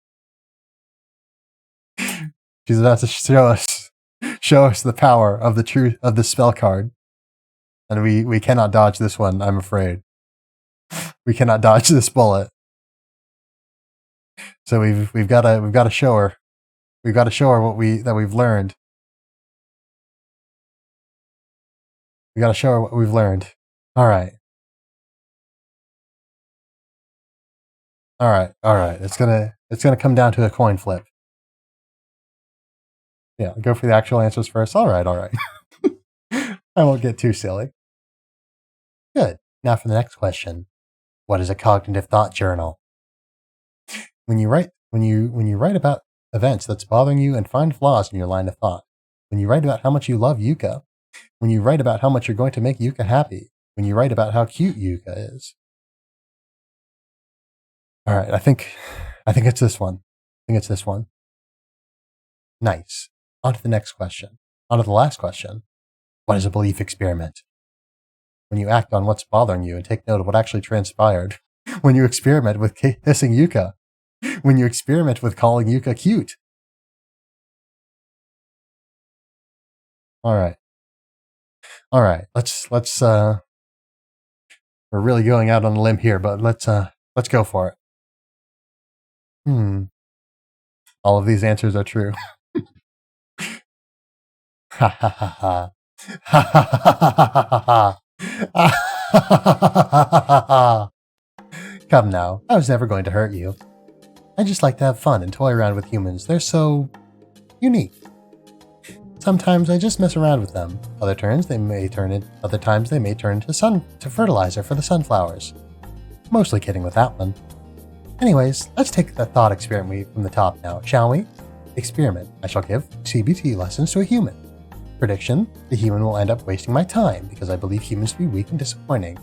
She's about to show us the power of the truth of the spell card. And we cannot dodge this one, I'm afraid. We cannot dodge this bullet. So we've got to show her. We've got to show her what we've learned. We got to show her what we've learned. All right. It's gonna come down to a coin flip. Yeah, go for the actual answers first. All right. I won't get too silly. Good. Now for the next question. What is a cognitive thought journal? When you write about events that's bothering you and find flaws in your line of thought. When you write about how much you love Yuuka. When you write about how much you're going to make Yuuka happy. When you write about how cute Yuuka is. All right, I think it's this one. Nice. On to the next question. On to the last question. What is a belief experiment? When you act on what's bothering you and take note of what actually transpired. When you experiment with kissing Yuuka. when you experiment with calling Yuuka cute. All right. Let's we're really going out on a limb here, but let's go for it. All of these answers are true. Ha ha ha ha. Ha ha ha ha ha. Come now, I was never going to hurt you. I just like to have fun and toy around with humans. They're so unique. Sometimes I just mess around with them. Other times they may turn into fertilizer for the sunflowers. Mostly kidding with that one. Anyways, let's take the thought experiment from the top now, shall we? Experiment. I shall give CBT lessons to a human. Prediction. The human will end up wasting my time because I believe humans to be weak and disappointing.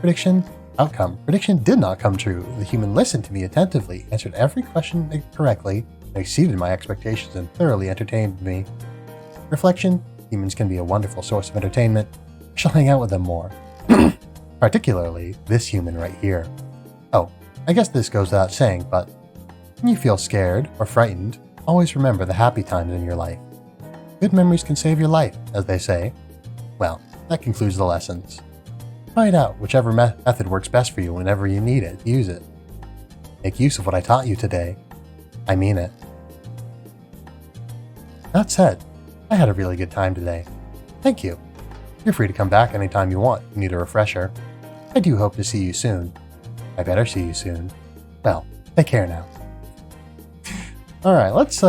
Prediction. Outcome. Prediction did not come true. The human listened to me attentively, answered every question correctly, and exceeded my expectations and thoroughly entertained me. Reflection. Humans can be a wonderful source of entertainment. I shall hang out with them more. Particularly this human right here. Oh, I guess this goes without saying, but when you feel scared or frightened, always remember the happy times in your life. Good memories can save your life, as they say. Well, that concludes the lessons. Try it out, whichever method works best for you. Whenever you need it, use it. Make use of what I taught you today. I mean it. That said, I had a really good time today. Thank you. You're free to come back anytime you want if you need a refresher. I do hope to see you soon. I better see you soon. Well, take care now. Alright, let's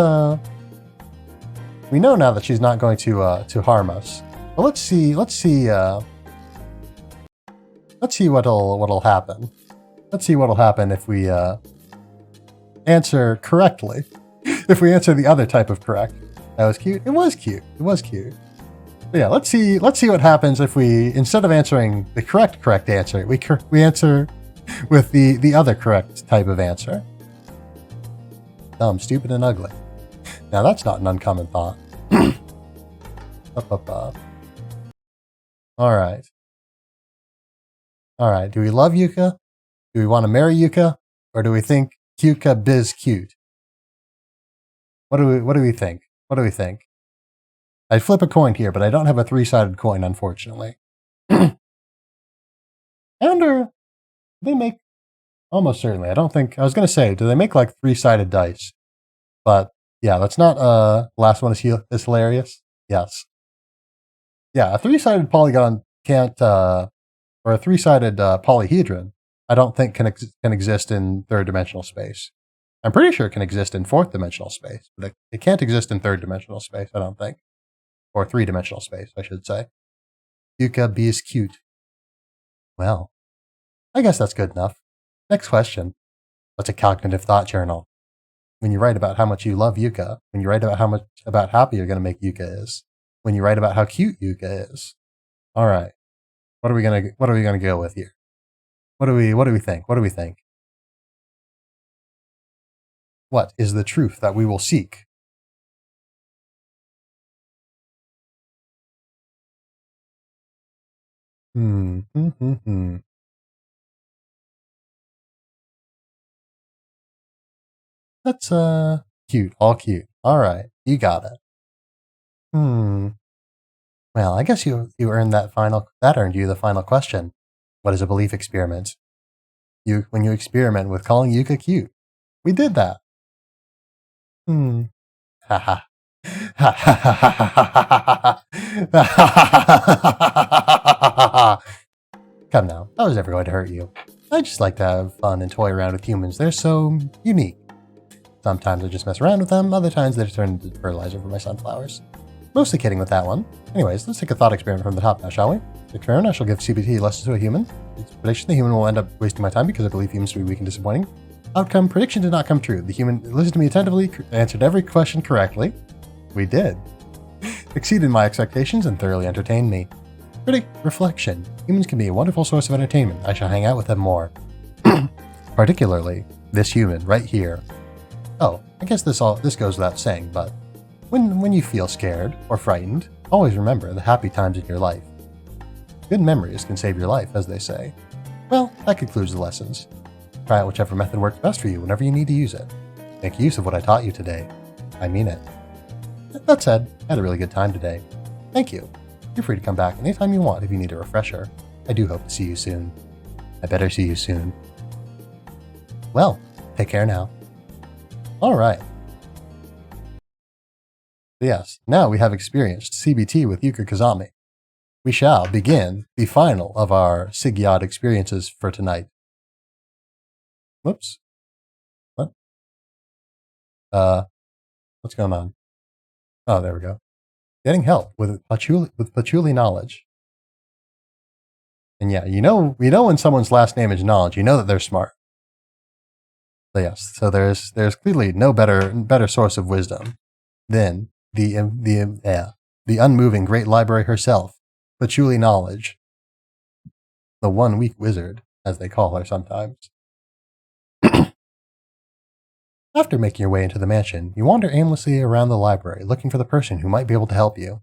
we know now that she's not going to harm us. But let's see what'll happen. Let's see what'll happen if we answer correctly. If we answer the other type of correct. That was cute. It was cute. It was cute. But yeah, let's see what happens if we, instead of answering the correct answer, we answer with the other correct type of answer. Dumb, stupid, and ugly. Now that's not an uncommon thought. Alright. Alright, do we love Yuuka? Do we want to marry Yuuka? Or do we think Yuuka biz cute? What do we think? What do we think? I'd flip a coin here, but I don't have a 3-sided coin, unfortunately. And they make, almost certainly, I was going to say, do they make like 3-sided dice? But yeah, that's not, last one is hilarious. Yes. Yeah, a 3-sided polygon can't, or a 3-sided polyhedron, I don't think can exist in 3rd-dimensional space. I'm pretty sure it can exist in 4th-dimensional space, but it can't exist in 3rd-dimensional space, I don't think. Or 3-dimensional space, I should say. Yuuka B is cute. Well, I guess that's good enough. Next question. What's a cognitive thought journal? When you write about how much you love Yuuka, when you write about how happy you're going to make Yuuka is, when you write about how cute Yuuka is. All right. What are we gonna go with here? What do we think? What do we think? What is the truth that we will seek? That's cute, all cute. All right, you got it. Well, I guess you earned that earned you the final question. What is a belief experiment? When you experiment with calling Yuuka cute. We did that. Haha. Come now, I was never going to hurt you. I just like to have fun and toy around with humans. They're so unique. Sometimes I just mess around with them, other times they turn into fertilizer for my sunflowers. Mostly kidding with that one. Anyways, let's take a thought experiment from the top now, shall we? Experiment, I shall give CBT lessons to a human. Prediction, the human will end up wasting my time because I believe humans to be weak and disappointing. Outcome, prediction did not come true. The human listened to me attentively, answered every question correctly. We did. Exceeded my expectations and thoroughly entertained me. Reflection, humans can be a wonderful source of entertainment. I shall hang out with them more. Particularly this human right here. Oh, I guess this goes without saying, but when you feel scared or frightened, always remember the happy times in your life. Good memories can save your life, as they say. Well, that concludes the lessons. Try out whichever method works best for you whenever you need to use it. Make use of what I taught you today. I mean it. That said, I had a really good time today. Thank you. You're free to come back anytime you want if you need a refresher. I do hope to see you soon. I better see you soon. Well, take care now. Alright. Yes, now we have experienced CBT with Yuuka Kazami. We shall begin the final of our Sigyod experiences for tonight. Whoops. What? What's going on? Oh, there we go. Getting help with patchouli knowledge. And yeah, you know when someone's last name is knowledge, you know that they're smart. So yes, so there's clearly no better source of wisdom than the unmoving great library herself, patchouli knowledge, the 1 week wizard, as they call her sometimes. After making your way into the mansion, you wander aimlessly around the library looking for the person who might be able to help you.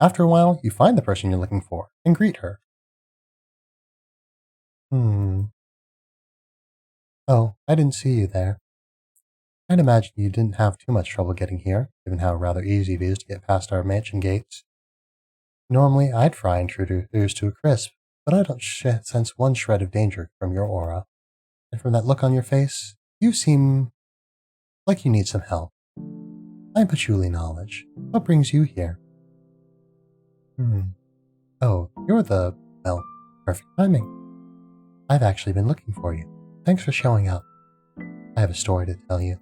After a while, you find the person you're looking for and greet her. Oh, I didn't see you there. I'd imagine you didn't have too much trouble getting here, given how rather easy it is to get past our mansion gates. Normally, I'd fry intruders to a crisp, but I don't sense one shred of danger from your aura. And from that look on your face, you seem like you need some help. I'm Patchouli Knowledge. What brings you here? Oh, you're perfect timing. I've actually been looking for you. Thanks for showing up. I have a story to tell you.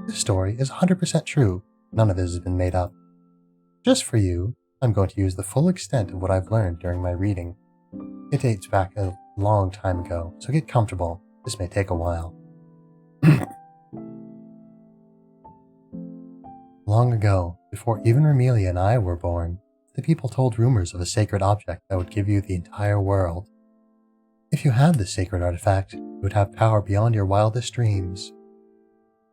This story is 100% true. None of it has been made up. Just for you, I'm going to use the full extent of what I've learned during my reading. It dates back a long time ago, so get comfortable. This may take a while. Long ago, before even Remelia and I were born, the people told rumors of a sacred object that would give you the entire world. If you had this sacred artifact, you would have power beyond your wildest dreams.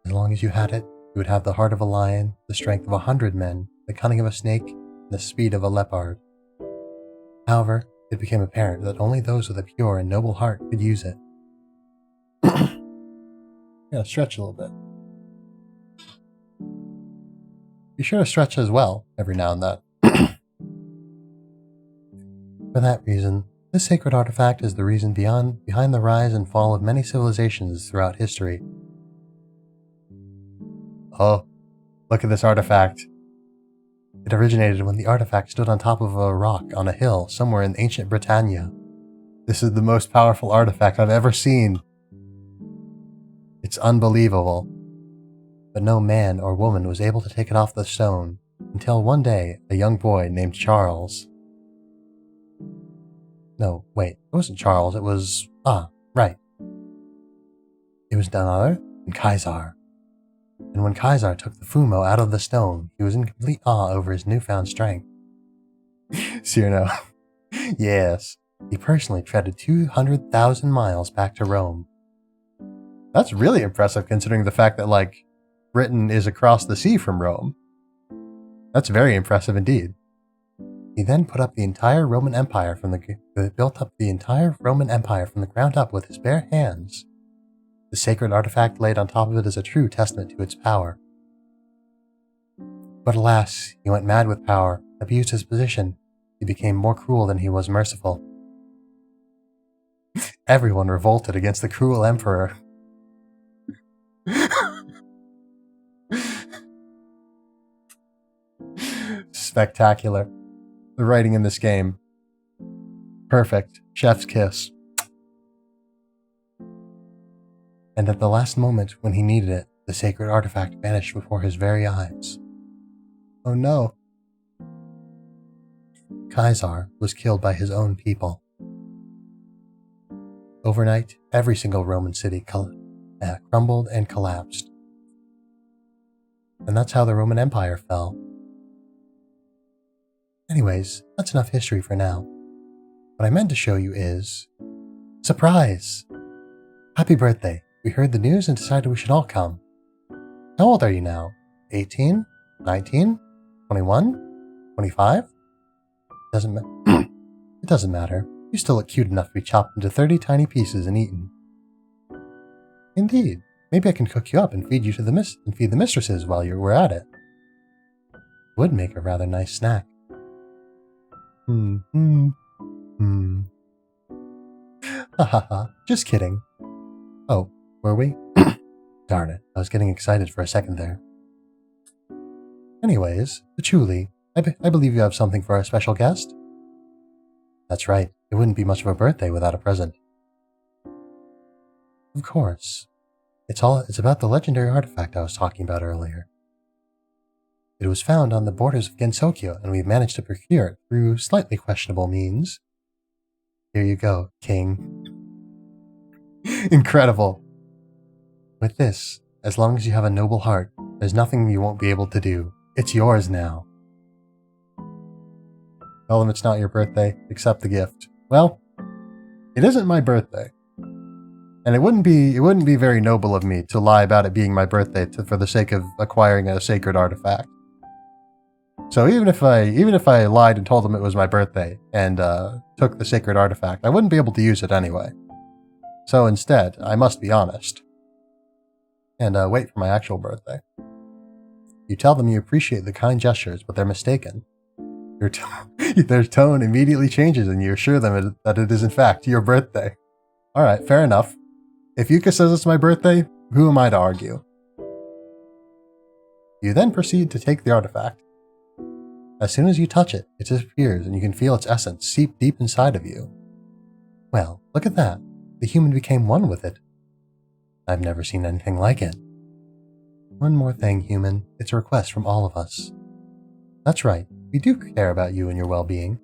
As long as you had it, you would have the heart of a lion, the strength of 100 men, the cunning of a snake, and the speed of a leopard. However, it became apparent that only those with a pure and noble heart could use it. Yeah, stretch a little bit. Be sure to stretch as well, every now and then. For that reason, this sacred artifact is the reason behind the rise and fall of many civilizations throughout history. Oh, look at this artifact. It originated when the artifact stood on top of a rock on a hill somewhere in ancient Britannia. This is the most powerful artifact I've ever seen. It's unbelievable. But no man or woman was able to take it off the stone until one day a young boy named Charles. No, wait, it wasn't Charles, it was... right. It was none other than Kaisar. And when Kaisar took the Fumo out of the stone, he was in complete awe over his newfound strength. Cyrano. Yes, he personally treaded 200,000 miles back to Rome. That's really impressive considering the fact that, Britain is across the sea from Rome. That's very impressive indeed. He then built up the entire Roman Empire from the ground up with his bare hands. The sacred artifact laid on top of it is a true testament to its power. But alas, he went mad with power, abused his position. He became more cruel than he was merciful. Everyone revolted against the cruel emperor. Spectacular. The writing in this game. Perfect. Chef's kiss. And at the last moment when he needed it, the sacred artifact vanished before his very eyes. Oh no. Kaisar was killed by his own people. Overnight, every single Roman city crumbled and collapsed. And that's how the Roman Empire fell. Anyways, that's enough history for now. What I meant to show you is... Surprise! Happy birthday! We heard the news and decided we should all come. How old are you now? 18? 19? 21? 25? It doesn't matter. You still look cute enough to be chopped into 30 tiny pieces and eaten. Indeed. Maybe I can cook you up and feed you to feed the mistresses while we're at it. Would make a rather nice snack. Ha ha ha. Just kidding. Oh, were we? Darn it. I was getting excited for a second there. Anyways, Patchouli, I believe you have something for our special guest? That's right. It wouldn't be much of a birthday without a present. Of course. It's about the legendary artifact I was talking about earlier. It was found on the borders of Gensokyo, and we've managed to procure it through slightly questionable means. Here you go, King. Incredible. With this, as long as you have a noble heart, there's nothing you won't be able to do. It's yours now. Tell them it's not your birthday. Accept the gift. Well, it isn't my birthday. And it wouldn't be very noble of me to lie about it being my birthday for the sake of acquiring a sacred artifact. So even if I lied and told them it was my birthday and took the sacred artifact, I wouldn't be able to use it anyway. So instead, I must be honest and wait for my actual birthday. You tell them you appreciate the kind gestures, but they're mistaken. Their tone immediately changes, and you assure them that it is in fact your birthday. All right, fair enough. If Yuuka says it's my birthday, who am I to argue? You then proceed to take the artifact. As soon as you touch it, it disappears and you can feel its essence seep deep inside of you. Well, look at that. The human became one with it. I've never seen anything like it. One more thing, human. It's a request from all of us. That's right. We do care about you and your well-being.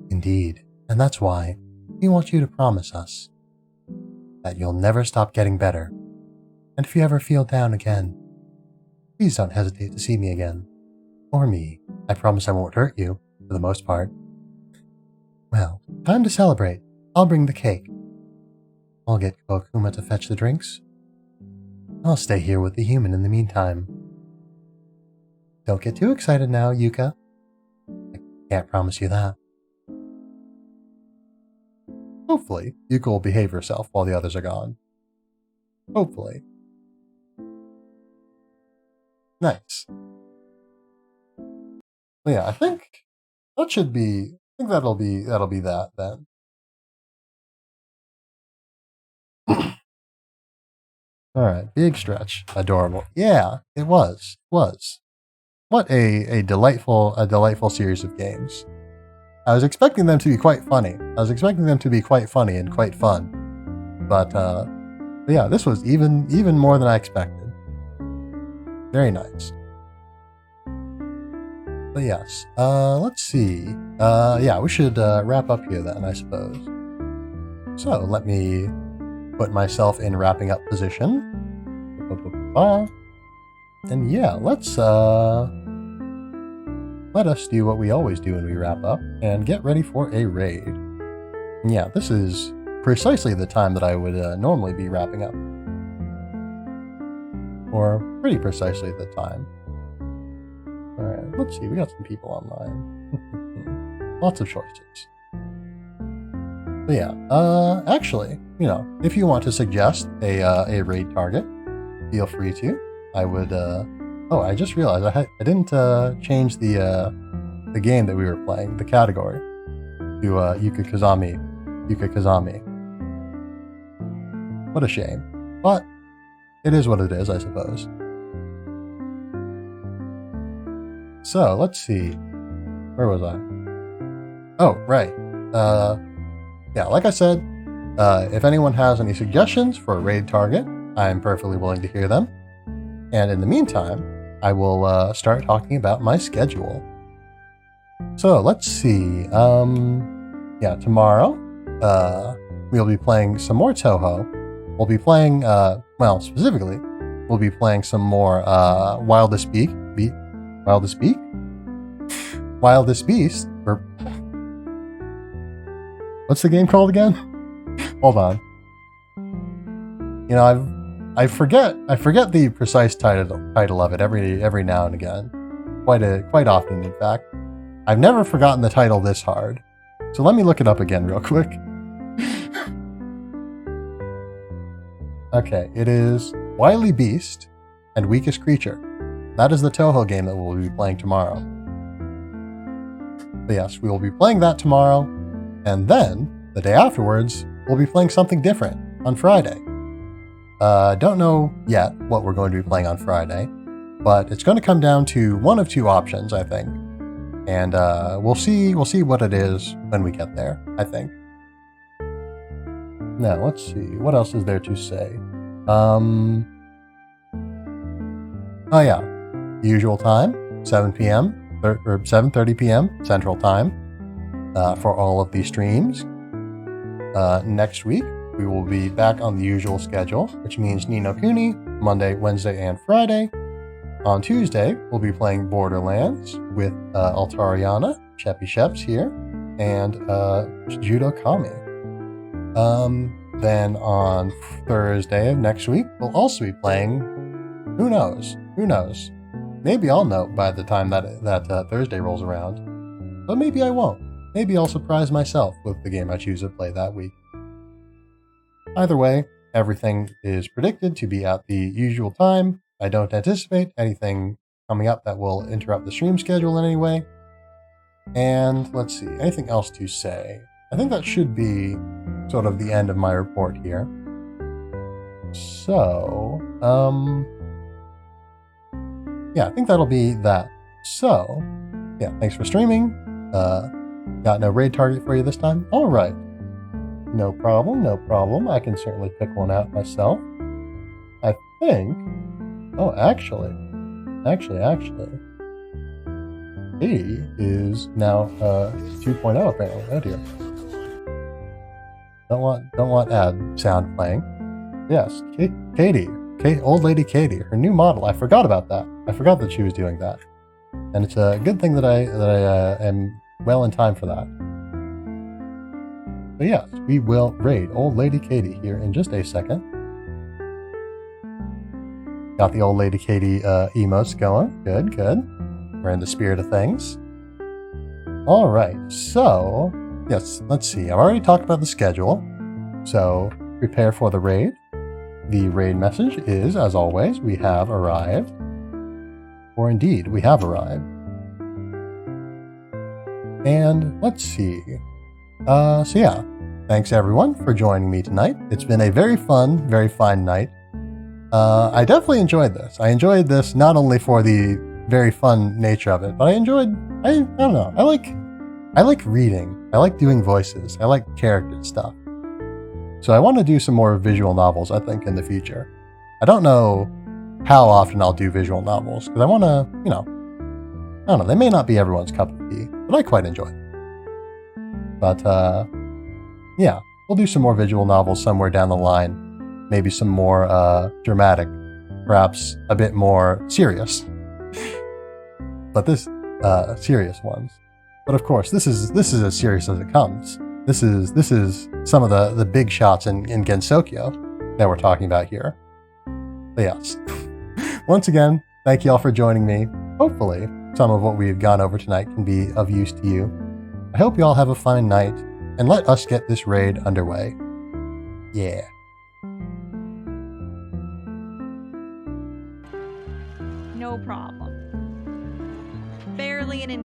Indeed. And that's why we want you to promise us that you'll never stop getting better. And if you ever feel down again, please don't hesitate to see me again. Or me. I promise I won't hurt you, for the most part. Well, time to celebrate. I'll bring the cake. I'll get Kokuma to fetch the drinks. I'll stay here with the human in the meantime. Don't get too excited now, Yuuka. I can't promise you that. Hopefully, Yuuka will behave herself while the others are gone. Hopefully. Nice. But yeah, I think that'll be that then. Alright, big stretch. Adorable. Yeah, it was. What a delightful series of games. I was expecting them to be quite funny. And quite fun. But yeah, this was even more than I expected. Very nice. But yes, let's see. Yeah, we should wrap up here then, I suppose. So let me put myself in wrapping up position. And yeah, let us do what we always do when we wrap up and get ready for a raid. And yeah, this is precisely the time that I would normally be wrapping up. Or pretty precisely the time. Alright, let's see, we got some people online. Lots of choices. But yeah, actually, if you want to suggest a raid target, feel free to. I would, oh, I just realized I didn't change the game that we were playing, the category, to Yuuka Kazami. What a shame. But it is what it is, I suppose. So, let's see. Where was I? Oh, right. Yeah, like I said, if anyone has any suggestions for a raid target, I'm perfectly willing to hear them. And in the meantime, I will start talking about my schedule. So, let's see. Yeah, tomorrow, we'll be playing some more Toho. We'll be playing, well, specifically, we'll be playing some more Wildest Beast. Or what's the game called again? Hold on. I forget the precise title of it every now and again. Quite often, in fact. I've never forgotten the title this hard. So let me look it up again real quick. Okay, it is Wily Beast and Weakest Creature. That is the Toho game that we'll be playing tomorrow. But yes, we will be playing that tomorrow, and then, the day afterwards, we'll be playing something different on Friday. Don't know yet what we're going to be playing on Friday, but it's going to come down to one of two options, I think. And we'll see what it is when we get there, I think. Now, let's see. What else is there to say? Oh yeah. Usual time, 7 p.m. or 7:30 p.m. Central Time for all of these streams. Next week, we will be back on the usual schedule, which means Ni no Kuni, Monday, Wednesday, and Friday. On Tuesday, we'll be playing Borderlands with Altariana, Sheppy Sheps here, and Judo Kami. Then on Thursday of next week, we'll also be playing, who knows? Maybe I'll know by the time that Thursday rolls around. But maybe I won't. Maybe I'll surprise myself with the game I choose to play that week. Either way, everything is predicted to be at the usual time. I don't anticipate anything coming up that will interrupt the stream schedule in any way. And let's see, anything else to say? I think that should be sort of the end of my report here. So, yeah, I think that'll be that. So, yeah, thanks for streaming. Got no raid target for you this time? Alright. No problem. I can certainly pick one out myself. I think... Oh, actually. Katie is now 2.0 apparently. Oh dear. Don't want ad sound playing. Yes, Katie, old lady Katie, her new model. I forgot about that. I forgot that she was doing that, and it's a good thing that I am well in time for that. But yes, we will raid old lady Katie here in just a second. Got the old lady Katie emotes going. Good. We're in the spirit of things. All right, so yes, let's see. I've already talked about the schedule, so prepare for the raid. The raid message is, as always, we have arrived. Or indeed, we have arrived. And let's see. So yeah, thanks everyone for joining me tonight. It's been a very fun, very fine night. I definitely enjoyed this. I enjoyed this not only for the very fun nature of it, but I don't know. I like reading. I like doing voices. I like character stuff. So I want to do some more visual novels, I think, in the future. I don't know how often I'll do visual novels, because I want to, I don't know, they may not be everyone's cup of tea, but I quite enjoy them. But, yeah, we'll do some more visual novels somewhere down the line. Maybe some more dramatic, perhaps a bit more serious. But this, serious ones. But of course, this is as serious as it comes. This is some of the big shots in Gensokyo that we're talking about here. But yes, once again, thank you all for joining me. Hopefully, some of what we've gone over tonight can be of use to you. I hope you all have a fine night, and let us get this raid underway. Yeah. No problem. Barely an